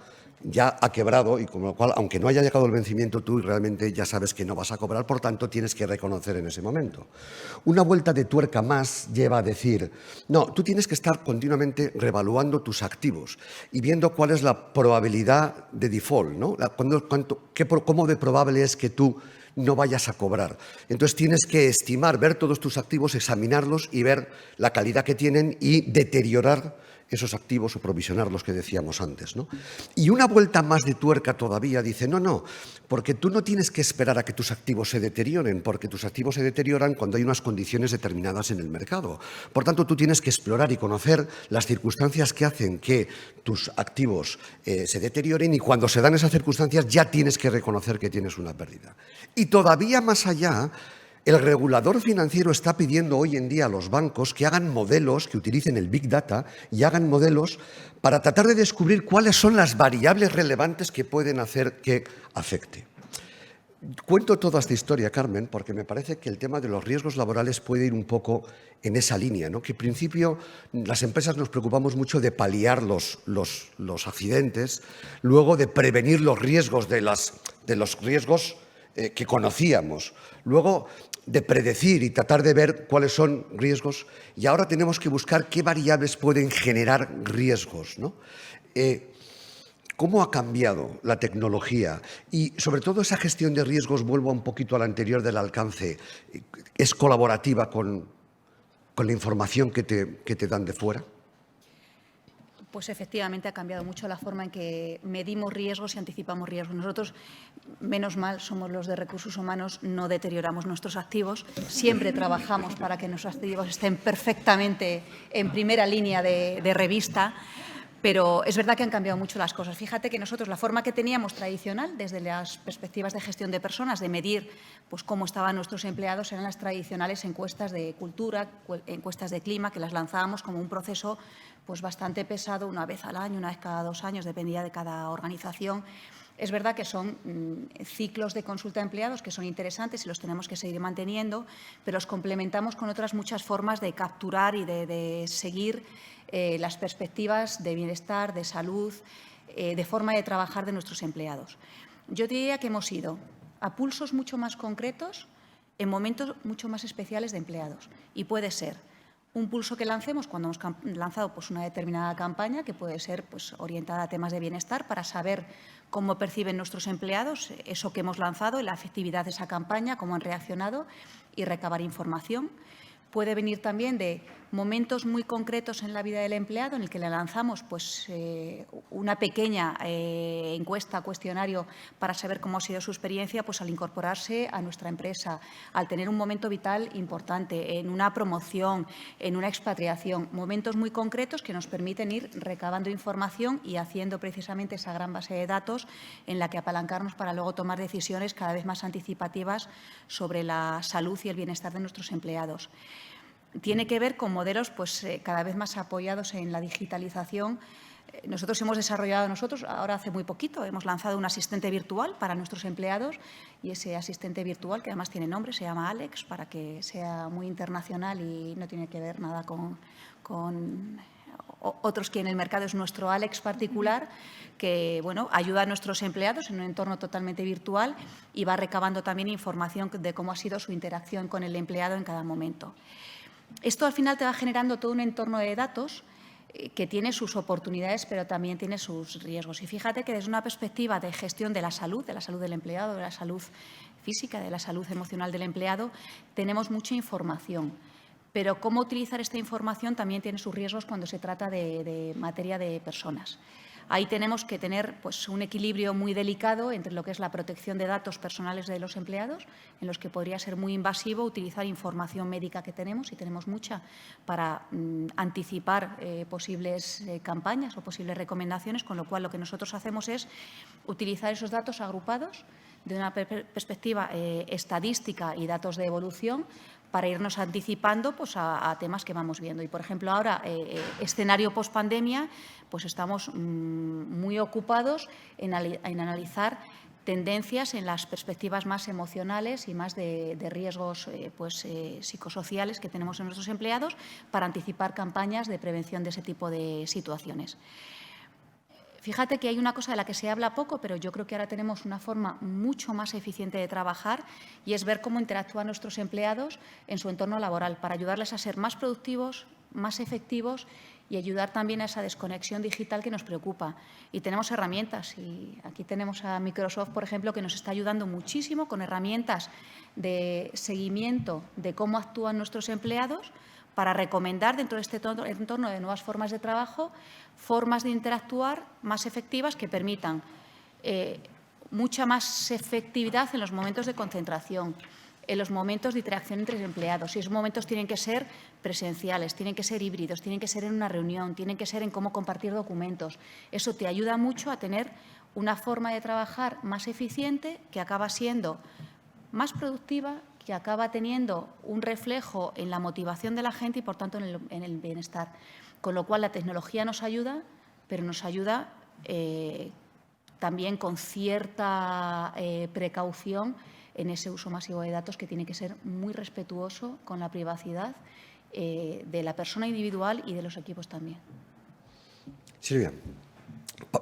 ha quebrado y con lo cual, aunque no haya llegado el vencimiento, tú realmente ya sabes que no vas a cobrar, por tanto, tienes que reconocer en ese momento. Una vuelta de tuerca más lleva a decir, no, tú tienes que estar continuamente revaluando tus activos y viendo cuál es la probabilidad de default, ¿no? Cómo de probable es que tú no vayas a cobrar. Entonces tienes que estimar, ver todos tus activos, examinarlos y ver la calidad que tienen y deteriorar esos activos o provisionar los que decíamos antes, ¿no? Y una vuelta más de tuerca todavía dice, no, porque tú no tienes que esperar a que tus activos se deterioren, porque tus activos se deterioran cuando hay unas condiciones determinadas en el mercado. Por tanto, tú tienes que explorar y conocer las circunstancias que hacen que tus activos se deterioren y cuando se dan esas circunstancias ya tienes que reconocer que tienes una pérdida. Y todavía más allá, el regulador financiero está pidiendo hoy en día a los bancos que hagan modelos, que utilicen el Big Data y hagan modelos para tratar de descubrir cuáles son las variables relevantes que pueden hacer que afecte. Cuento toda esta historia, Carmen, porque me parece que el tema de los riesgos laborales puede ir un poco en esa línea, ¿no? Que en principio las empresas nos preocupamos mucho de paliar los accidentes, luego de prevenir los riesgos de los riesgos que conocíamos, luego de predecir y tratar de ver cuáles son riesgos y ahora tenemos que buscar qué variables pueden generar riesgos, ¿no? ¿Cómo ha cambiado la tecnología? Y sobre todo esa gestión de riesgos, vuelvo un poquito al anterior del alcance, ¿es colaborativa con la información que te dan de fuera? Pues efectivamente ha cambiado mucho la forma en que medimos riesgos y anticipamos riesgos. Nosotros, menos mal, somos los de recursos humanos, no deterioramos nuestros activos. Siempre trabajamos para que nuestros activos estén perfectamente en primera línea de revista. Pero es verdad que han cambiado mucho las cosas. Fíjate que nosotros la forma que teníamos tradicional, desde las perspectivas de gestión de personas, de medir pues, cómo estaban nuestros empleados, eran las tradicionales encuestas de cultura, encuestas de clima, que las lanzábamos como un proceso pues, bastante pesado, una vez al año, una vez cada 2 años, dependía de cada organización. Es verdad que son ciclos de consulta de empleados que son interesantes y los tenemos que seguir manteniendo, pero los complementamos con otras muchas formas de capturar y de seguir las perspectivas de bienestar, de salud, de forma de trabajar de nuestros empleados. Yo diría que hemos ido a pulsos mucho más concretos en momentos mucho más especiales de empleados. Y puede ser un pulso que lancemos cuando hemos lanzado pues, una determinada campaña, que puede ser pues, orientada a temas de bienestar, para saber cómo perciben nuestros empleados eso que hemos lanzado, la efectividad de esa campaña, cómo han reaccionado, y recabar información. Puede venir también de momentos muy concretos en la vida del empleado en el que le lanzamos pues, una pequeña encuesta, cuestionario, para saber cómo ha sido su experiencia pues, al incorporarse a nuestra empresa, al tener un momento vital importante, en una promoción, en una expatriación. Momentos muy concretos que nos permiten ir recabando información y haciendo precisamente esa gran base de datos en la que apalancarnos para luego tomar decisiones cada vez más anticipativas sobre la salud y el bienestar de nuestros empleados. Tiene que ver con modelos pues, cada vez más apoyados en la digitalización. Nosotros hemos desarrollado, ahora hace muy poquito, hemos lanzado un asistente virtual para nuestros empleados, y ese asistente virtual, que además tiene nombre, se llama Alex, para que sea muy internacional y no tiene que ver nada con otros que en el mercado, es nuestro Alex particular, que bueno, ayuda a nuestros empleados en un entorno totalmente virtual y va recabando también información de cómo ha sido su interacción con el empleado en cada momento. Esto al final te va generando todo un entorno de datos que tiene sus oportunidades, pero también tiene sus riesgos. Y fíjate que desde una perspectiva de gestión de la salud del empleado, de la salud física, de la salud emocional del empleado, tenemos mucha información. Pero cómo utilizar esta información también tiene sus riesgos cuando se trata de materia de personas. Ahí tenemos que tener pues, un equilibrio muy delicado entre lo que es la protección de datos personales de los empleados, en los que podría ser muy invasivo utilizar información médica que tenemos, y tenemos mucha, para anticipar posibles campañas o posibles recomendaciones, con lo cual lo que nosotros hacemos es utilizar esos datos agrupados de una perspectiva estadística y datos de evolución, para irnos anticipando pues, a temas que vamos viendo. Y, por ejemplo, ahora, escenario post-pandemia, pues estamos muy ocupados en analizar tendencias en las perspectivas más emocionales y más de riesgos psicosociales que tenemos en nuestros empleados, para anticipar campañas de prevención de ese tipo de situaciones. Fíjate que hay una cosa de la que se habla poco, pero yo creo que ahora tenemos una forma mucho más eficiente de trabajar, y es ver cómo interactúan nuestros empleados en su entorno laboral, para ayudarles a ser más productivos, más efectivos, y ayudar también a esa desconexión digital que nos preocupa. Y tenemos herramientas, y aquí tenemos a Microsoft, por ejemplo, que nos está ayudando muchísimo con herramientas de seguimiento de cómo actúan nuestros empleados, para recomendar dentro de este entorno de nuevas formas de trabajo, formas de interactuar más efectivas que permitan mucha más efectividad en los momentos de concentración, en los momentos de interacción entre empleados. Y esos momentos tienen que ser presenciales, tienen que ser híbridos, tienen que ser en una reunión, tienen que ser en cómo compartir documentos. Eso te ayuda mucho a tener una forma de trabajar más eficiente, que acaba siendo más productiva, que acaba teniendo un reflejo en la motivación de la gente y, por tanto, en el bienestar. Con lo cual, la tecnología nos ayuda, pero nos ayuda también con cierta precaución en ese uso masivo de datos, que tiene que ser muy respetuoso con la privacidad de la persona individual y de los equipos también. Silvia,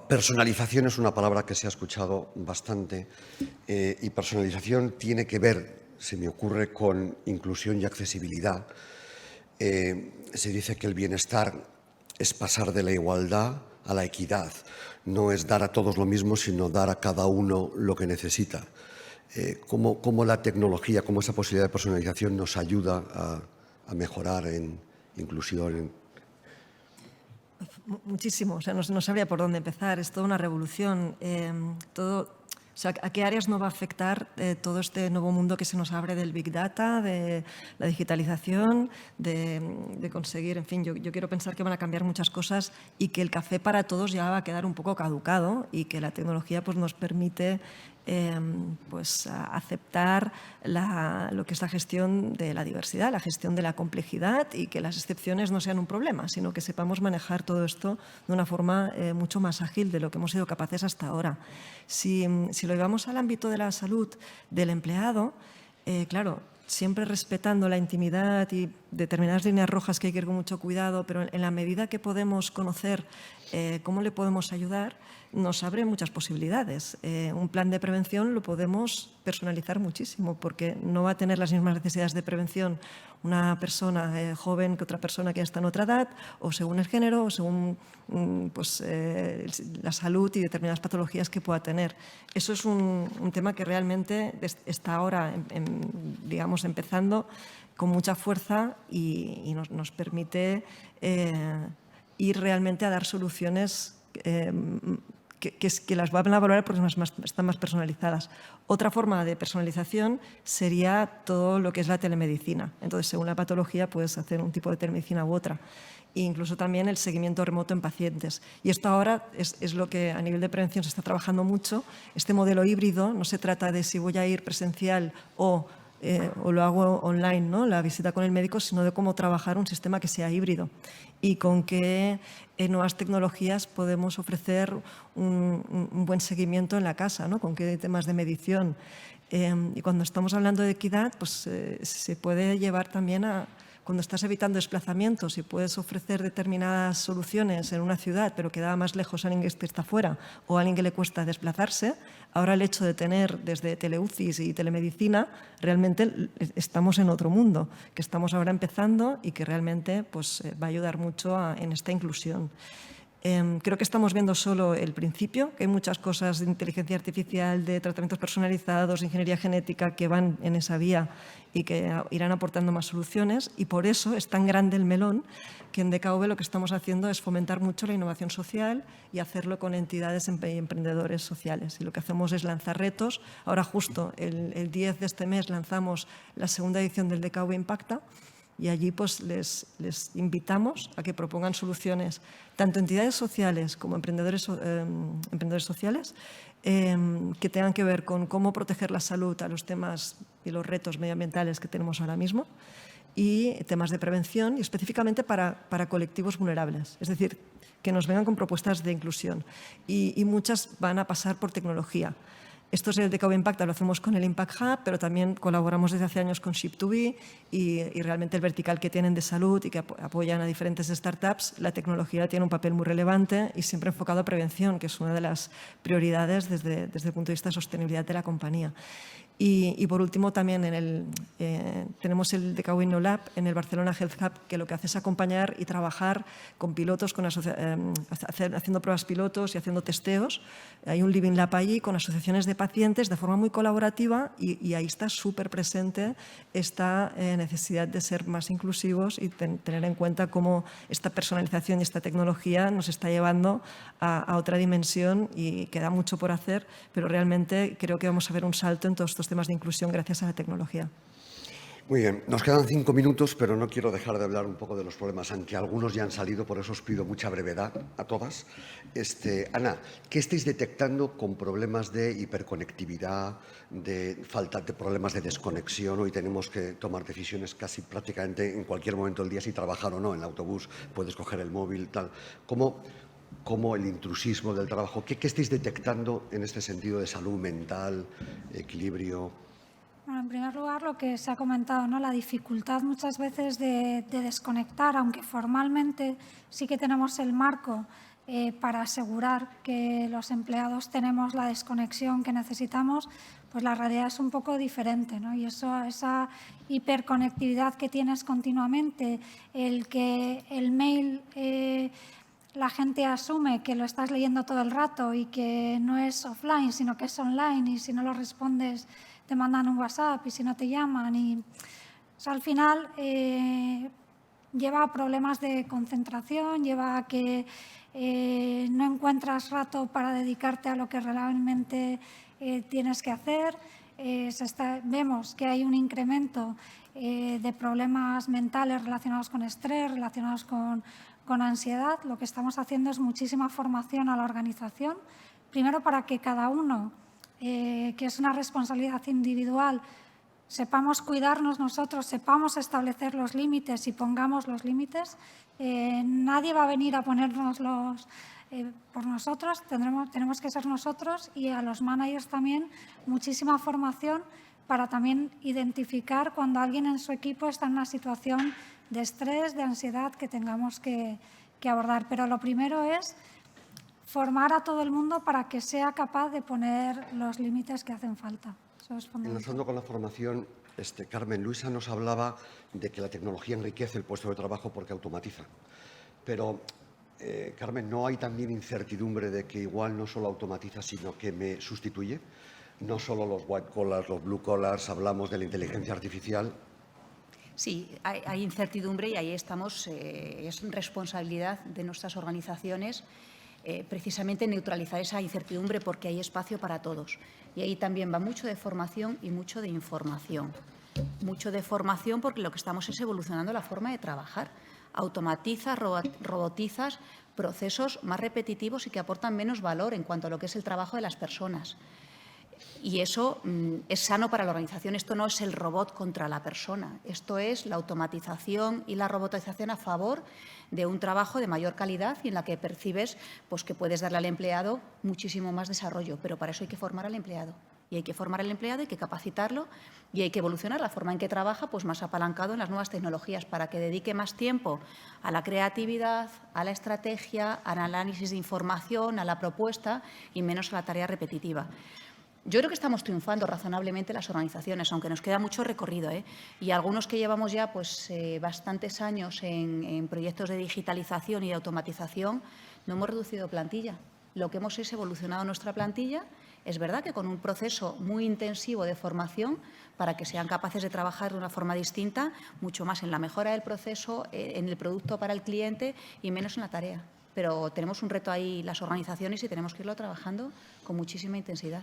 personalización es una palabra que se ha escuchado bastante, y personalización tiene que ver, se me ocurre, con inclusión y accesibilidad. Se dice que el bienestar es pasar de la igualdad a la equidad. No es dar a todos lo mismo, sino dar a cada uno lo que necesita. ¿Cómo la tecnología, cómo esa posibilidad de personalización nos ayuda a mejorar en inclusión? Muchísimo, o sea, no sabría por dónde empezar. Es toda una revolución. O sea, ¿a qué áreas no va a afectar todo este nuevo mundo que se nos abre del Big Data, de la digitalización, de conseguir, en fin, yo quiero pensar que van a cambiar muchas cosas, y que el café para todos ya va a quedar un poco caducado, y que la tecnología pues, nos permite aceptar lo que es la gestión de la diversidad, la gestión de la complejidad, y que las excepciones no sean un problema, sino que sepamos manejar todo esto de una forma mucho más ágil de lo que hemos sido capaces hasta ahora. Si lo llevamos al ámbito de la salud del empleado, claro, siempre respetando la intimidad y determinadas líneas rojas que hay que ir con mucho cuidado, pero en la medida que podemos conocer cómo le podemos ayudar, nos abre muchas posibilidades. Un plan de prevención lo podemos personalizar muchísimo porque no va a tener las mismas necesidades de prevención una persona joven que otra persona que ya está en otra edad, o según el género, o según pues, la salud y determinadas patologías que pueda tener. Eso es un tema que realmente está ahora, digamos, empezando con mucha fuerza y nos permite ir realmente a dar soluciones que las van a valorar porque están más personalizadas. Otra forma de personalización sería todo lo que es la telemedicina. Entonces, según la patología, puedes hacer un tipo de telemedicina u otra. E incluso también el seguimiento remoto en pacientes. Y esto ahora es lo que a nivel de prevención se está trabajando mucho. Este modelo híbrido no se trata de si voy a ir presencial o lo hago online, ¿no? La visita con el médico, sino de cómo trabajar un sistema que sea híbrido y con qué nuevas tecnologías podemos ofrecer un buen seguimiento en la casa, ¿no? Con qué temas de medición. Y cuando estamos hablando de equidad, pues se puede llevar también a cuando estás evitando desplazamientos y puedes ofrecer determinadas soluciones en una ciudad, pero queda más lejos a alguien que está fuera o a alguien que le cuesta desplazarse, ahora el hecho de tener desde teleucis y telemedicina, realmente estamos en otro mundo, que estamos ahora empezando y que realmente pues, va a ayudar mucho en esta inclusión. Creo que estamos viendo solo el principio, que hay muchas cosas de inteligencia artificial, de tratamientos personalizados, de ingeniería genética que van en esa vía y que irán aportando más soluciones, y por eso es tan grande el melón que en DKV lo que estamos haciendo es fomentar mucho la innovación social y hacerlo con entidades y emprendedores sociales. Y lo que hacemos es lanzar retos. Ahora justo el 10 de este mes lanzamos la segunda edición del DKV Impacta, y allí pues, les invitamos a que propongan soluciones, tanto entidades sociales como emprendedores sociales, que tengan que ver con cómo proteger la salud a los temas y los retos medioambientales que tenemos ahora mismo, y temas de prevención, y específicamente para colectivos vulnerables. Es decir, que nos vengan con propuestas de inclusión. Y muchas van a pasar por tecnología. Esto es el DKV Impacta, lo hacemos con el Impact Hub, pero también colaboramos desde hace años con Ship2B y realmente el vertical que tienen de salud y que apoyan a diferentes startups, la tecnología tiene un papel muy relevante y siempre enfocado a prevención, que es una de las prioridades desde el punto de vista de sostenibilidad de la compañía. Y por último, también tenemos el DKV InnoLab en el Barcelona Health Hub, que lo que hace es acompañar y trabajar con pilotos, haciendo pruebas pilotos y haciendo testeos. Hay un Living Lab allí con asociaciones de pacientes de forma muy colaborativa y ahí está súper presente esta necesidad de ser más inclusivos y tener en cuenta cómo esta personalización y esta tecnología nos está llevando a otra dimensión y queda mucho por hacer, pero realmente creo que vamos a ver un salto en todos estos temas de inclusión gracias a la tecnología. Muy bien, nos quedan 5 minutos, pero no quiero dejar de hablar un poco de los problemas, aunque algunos ya han salido, por eso os pido mucha brevedad a todas. Ana, ¿qué estáis detectando con problemas de hiperconectividad, de falta de problemas de desconexión? Hoy tenemos que tomar decisiones casi prácticamente en cualquier momento del día, si trabajar o no. En el autobús puedes coger el móvil, tal. ¿Cómo el intrusismo del trabajo? ¿Qué estáis detectando en este sentido de salud mental, equilibrio? Bueno, en primer lugar, lo que se ha comentado, ¿no? La dificultad muchas veces de desconectar, aunque formalmente sí que tenemos el marco para asegurar que los empleados tenemos la desconexión que necesitamos, pues la realidad es un poco diferente, ¿no? Y esa hiperconectividad que tienes continuamente, el que el mail la gente asume que lo estás leyendo todo el rato y que no es offline, sino que es online, y si no lo respondes te mandan un WhatsApp y si no te llaman. Y, o sea, al final lleva a problemas de concentración, lleva a que no encuentras rato para dedicarte a lo que realmente tienes que hacer. Vemos que hay un incremento de problemas mentales relacionados con estrés, relacionados con ansiedad. Lo que estamos haciendo es muchísima formación a la organización, primero para que cada uno, que es una responsabilidad individual, sepamos cuidarnos nosotros, sepamos establecer los límites y pongamos los límites. Nadie va a venir a ponérnoslos por nosotros, tenemos que ser nosotros, y a los managers también muchísima formación para también identificar cuando alguien en su equipo está en una situación estrés, de ansiedad que tengamos que abordar. Pero lo primero es formar a todo el mundo para que sea capaz de poner los límites que hacen falta. Eso es fundamental. Enlazando con la formación, Carmen, Luisa nos hablaba de que la tecnología enriquece el puesto de trabajo porque automatiza. Pero, Carmen, ¿no hay también incertidumbre de que igual no solo automatiza, sino que me sustituye? No solo los white collars, los blue collars, hablamos de la inteligencia artificial. Sí, hay incertidumbre y ahí estamos. Es responsabilidad de nuestras organizaciones precisamente neutralizar esa incertidumbre porque hay espacio para todos. Y ahí también va mucho de formación y mucho de información. Mucho de formación porque lo que estamos es evolucionando la forma de trabajar. Automatizas, robotizas procesos más repetitivos y que aportan menos valor en cuanto a lo que es el trabajo de las personas. Y eso es sano para la organización. Esto no es el robot contra la persona. Esto es la automatización y la robotización a favor de un trabajo de mayor calidad y en la que percibes pues, que puedes darle al empleado muchísimo más desarrollo. Pero para eso hay que formar al empleado. Y hay que formar al empleado, hay que capacitarlo y hay que evolucionar la forma en que trabaja pues, más apalancado en las nuevas tecnologías para que dedique más tiempo a la creatividad, a la estrategia, al análisis de información, a la propuesta y menos a la tarea repetitiva. Yo creo que estamos triunfando razonablemente las organizaciones, aunque nos queda mucho recorrido, y algunos que llevamos ya pues, bastantes años en proyectos de digitalización y de automatización, no hemos reducido plantilla. Lo que hemos es evolucionado nuestra plantilla, es verdad que con un proceso muy intensivo de formación para que sean capaces de trabajar de una forma distinta, mucho más en la mejora del proceso, en el producto para el cliente y menos en la tarea. Pero tenemos un reto ahí las organizaciones y tenemos que irlo trabajando con muchísima intensidad.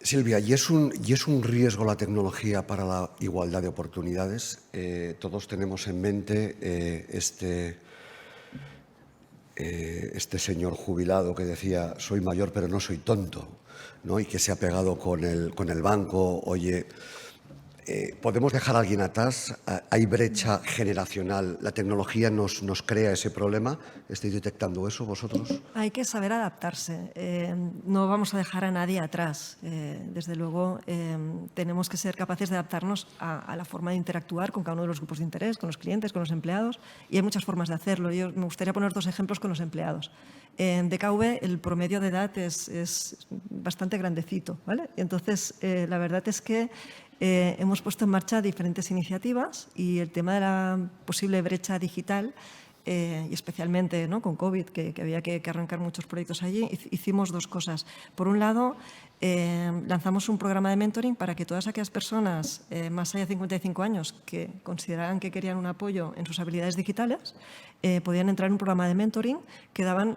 Silvia, ¿y es un riesgo la tecnología para la igualdad de oportunidades? Todos tenemos en mente este señor jubilado que decía, soy mayor pero no soy tonto, ¿no? Y que se ha pegado con el banco. Oye, ¿podemos dejar a alguien atrás? ¿Hay brecha generacional? ¿La tecnología nos crea ese problema? ¿Estáis detectando eso vosotros? Hay que saber adaptarse. No vamos a dejar a nadie atrás. Desde luego, tenemos que ser capaces de adaptarnos a la forma de interactuar con cada uno de los grupos de interés, con los clientes, con los empleados. Y hay muchas formas de hacerlo. Yo me gustaría poner 2 ejemplos con los empleados. En DKV el promedio de edad es bastante grandecito, ¿vale? Entonces, la verdad es que hemos puesto en marcha diferentes iniciativas y el tema de la posible brecha digital, y especialmente, ¿no?, con COVID, que había que arrancar muchos proyectos allí, hicimos 2 cosas. Por un lado, lanzamos un programa de mentoring para que todas aquellas personas más allá de 55 años que consideraban que querían un apoyo en sus habilidades digitales, podían entrar en un programa de mentoring que daban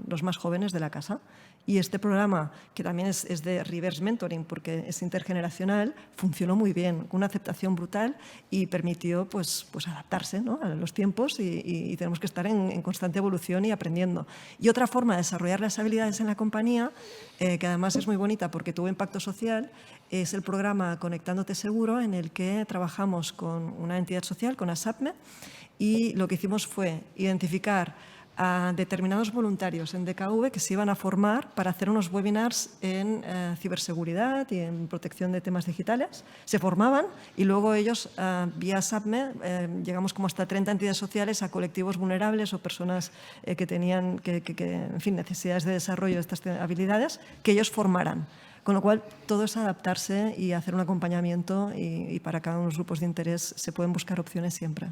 los más jóvenes de la casa. Y este programa, que también es de reverse mentoring, porque es intergeneracional, funcionó muy bien, con una aceptación brutal y permitió pues adaptarse, ¿no?, a los tiempos y tenemos que estar en constante evolución y aprendiendo. Y otra forma de desarrollar las habilidades en la compañía, que además es muy bonita porque tuvo impacto social, es el programa Conectándote Seguro, en el que trabajamos con una entidad social, con ASAPME, y lo que hicimos fue identificar a determinados voluntarios en DKV que se iban a formar para hacer unos webinars en ciberseguridad y en protección de temas digitales. Se formaban y luego ellos, vía SAPME, llegamos como hasta 30 entidades sociales a colectivos vulnerables o personas que tenían en fin, necesidades de desarrollo de estas habilidades, que ellos formaran. Con lo cual, todo es adaptarse y hacer un acompañamiento y para cada uno de los grupos de interés se pueden buscar opciones siempre.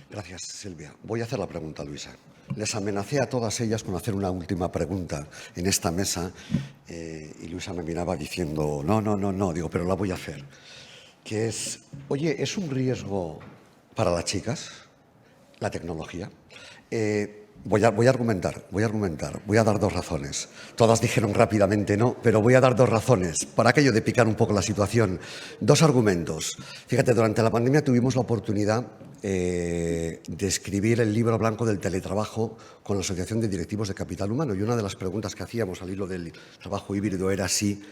Gracias, Silvia. Voy a hacer la pregunta, Luisa. Les amenacé a todas ellas con hacer una última pregunta en esta mesa y Luisa me miraba diciendo, no, digo, pero la voy a hacer. Que es, oye, ¿es un riesgo para las chicas la tecnología? Voy a argumentar, voy a dar 2 razones. Todas dijeron rápidamente no, pero voy a dar 2 razones para aquello de picar un poco la situación. 2 argumentos. Fíjate, durante la pandemia tuvimos la oportunidad de escribir el libro blanco del teletrabajo con la Asociación de Directivos de Capital Humano y una de las preguntas que hacíamos al hilo del trabajo híbrido era si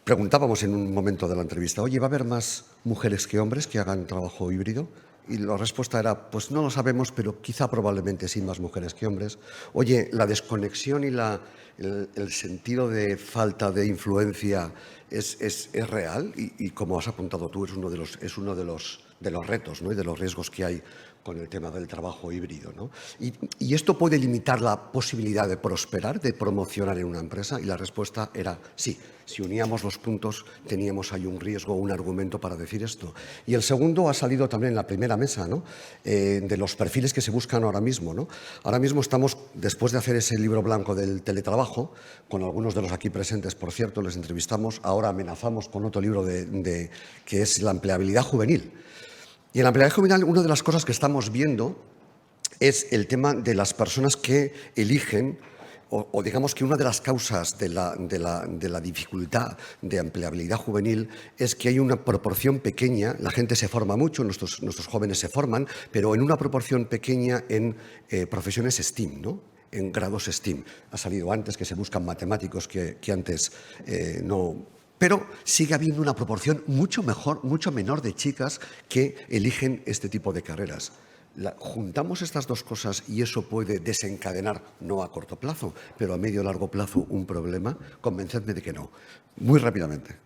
preguntábamos en un momento de la entrevista, oye, ¿va a haber más mujeres que hombres que hagan trabajo híbrido? Y la respuesta era, pues no lo sabemos, pero quizá probablemente sí más mujeres que hombres. Oye, la desconexión y el sentido de falta de influencia es real y como has apuntado tú, es uno de los retos, ¿no? Y de los riesgos que hay con el tema del trabajo híbrido, ¿no? ¿Y esto puede limitar la posibilidad de prosperar, de promocionar en una empresa? Y la respuesta era sí. Si uníamos los puntos, teníamos ahí un riesgo, un argumento para decir esto. Y el segundo ha salido también en la primera mesa, ¿no? De los perfiles que se buscan ahora mismo, ¿no? Ahora mismo estamos, después de hacer ese libro blanco del teletrabajo, con algunos de los aquí presentes, por cierto, les entrevistamos, ahora amenazamos con otro libro que es la empleabilidad juvenil. Y en la empleabilidad juvenil, una de las cosas que estamos viendo es el tema de las personas que eligen, o digamos que una de las causas de la dificultad de empleabilidad juvenil es que hay una proporción pequeña, la gente se forma mucho, nuestros jóvenes se forman, pero en una proporción pequeña en profesiones STEAM, ¿no? En grados STEAM. Ha salido antes que se buscan matemáticos que antes no. Pero sigue habiendo una proporción mucho menor de chicas que eligen este tipo de carreras. Juntamos estas dos cosas y eso puede desencadenar, no a corto plazo, pero a medio o largo plazo, un problema. Convencedme de que no. Muy rápidamente.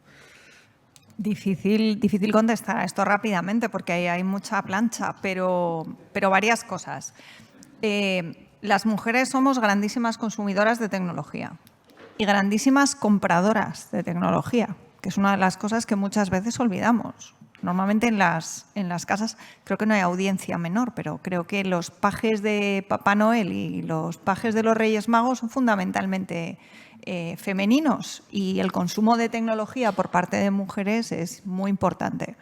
Difícil contestar a esto rápidamente porque ahí hay mucha plancha, pero varias cosas. Las mujeres somos grandísimas consumidoras de tecnología y grandísimas compradoras de tecnología, que es una de las cosas que muchas veces olvidamos. Normalmente en las casas creo que no hay audiencia menor, pero creo que los pajes de Papá Noel y los pajes de los Reyes Magos son fundamentalmente femeninos y el consumo de tecnología por parte de mujeres es muy importante.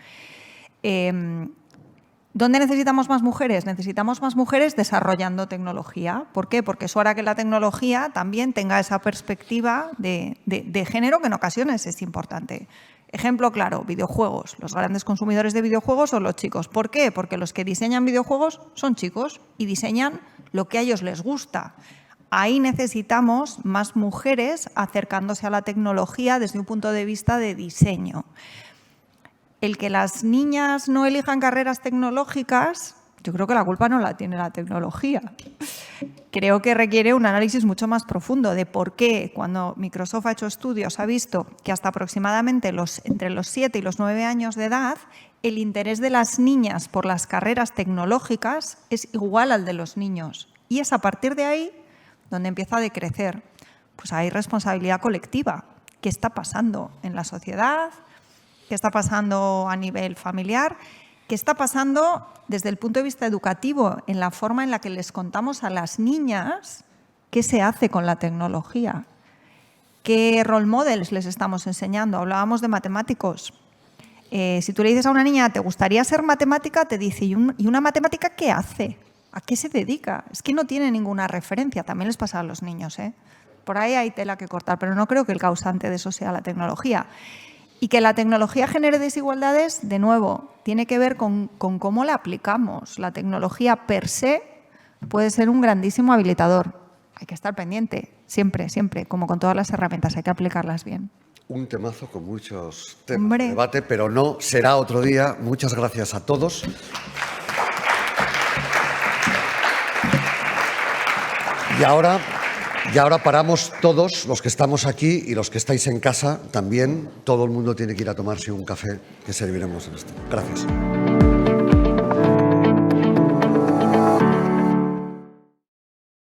¿Dónde necesitamos más mujeres? Necesitamos más mujeres desarrollando tecnología. ¿Por qué? Porque eso hará que la tecnología también tenga esa perspectiva de género que en ocasiones es importante. Ejemplo claro, videojuegos. Los grandes consumidores de videojuegos son los chicos. ¿Por qué? Porque los que diseñan videojuegos son chicos y diseñan lo que a ellos les gusta. Ahí necesitamos más mujeres acercándose a la tecnología desde un punto de vista de diseño. El que las niñas no elijan carreras tecnológicas, yo creo que la culpa no la tiene la tecnología. Creo que requiere un análisis mucho más profundo de por qué, cuando Microsoft ha hecho estudios, ha visto que hasta aproximadamente entre los 7 y los 9 años de edad, el interés de las niñas por las carreras tecnológicas es igual al de los niños. Y es a partir de ahí donde empieza a decrecer. Pues hay responsabilidad colectiva. ¿Qué está pasando en la sociedad? ¿Qué está pasando a nivel familiar? ¿Qué está pasando desde el punto de vista educativo en la forma en la que les contamos a las niñas qué se hace con la tecnología? ¿Qué role models les estamos enseñando? Hablábamos de matemáticos. Si tú le dices a una niña, ¿te gustaría ser matemática? Te dice, ¿y una matemática qué hace? ¿A qué se dedica? Es que no tiene ninguna referencia. También les pasa a los niños, ¿eh? Por ahí hay tela que cortar, pero no creo que el causante de eso sea la tecnología. Y que la tecnología genere desigualdades, de nuevo, tiene que ver con cómo la aplicamos. La tecnología per se puede ser un grandísimo habilitador. Hay que estar pendiente, siempre, siempre, como con todas las herramientas, hay que aplicarlas bien. Un temazo con muchos temas de debate, pero no será otro día. Muchas gracias a todos. Y ahora paramos todos, los que estamos aquí y los que estáis en casa también. Todo el mundo tiene que ir a tomarse un café que serviremos en esto. Gracias.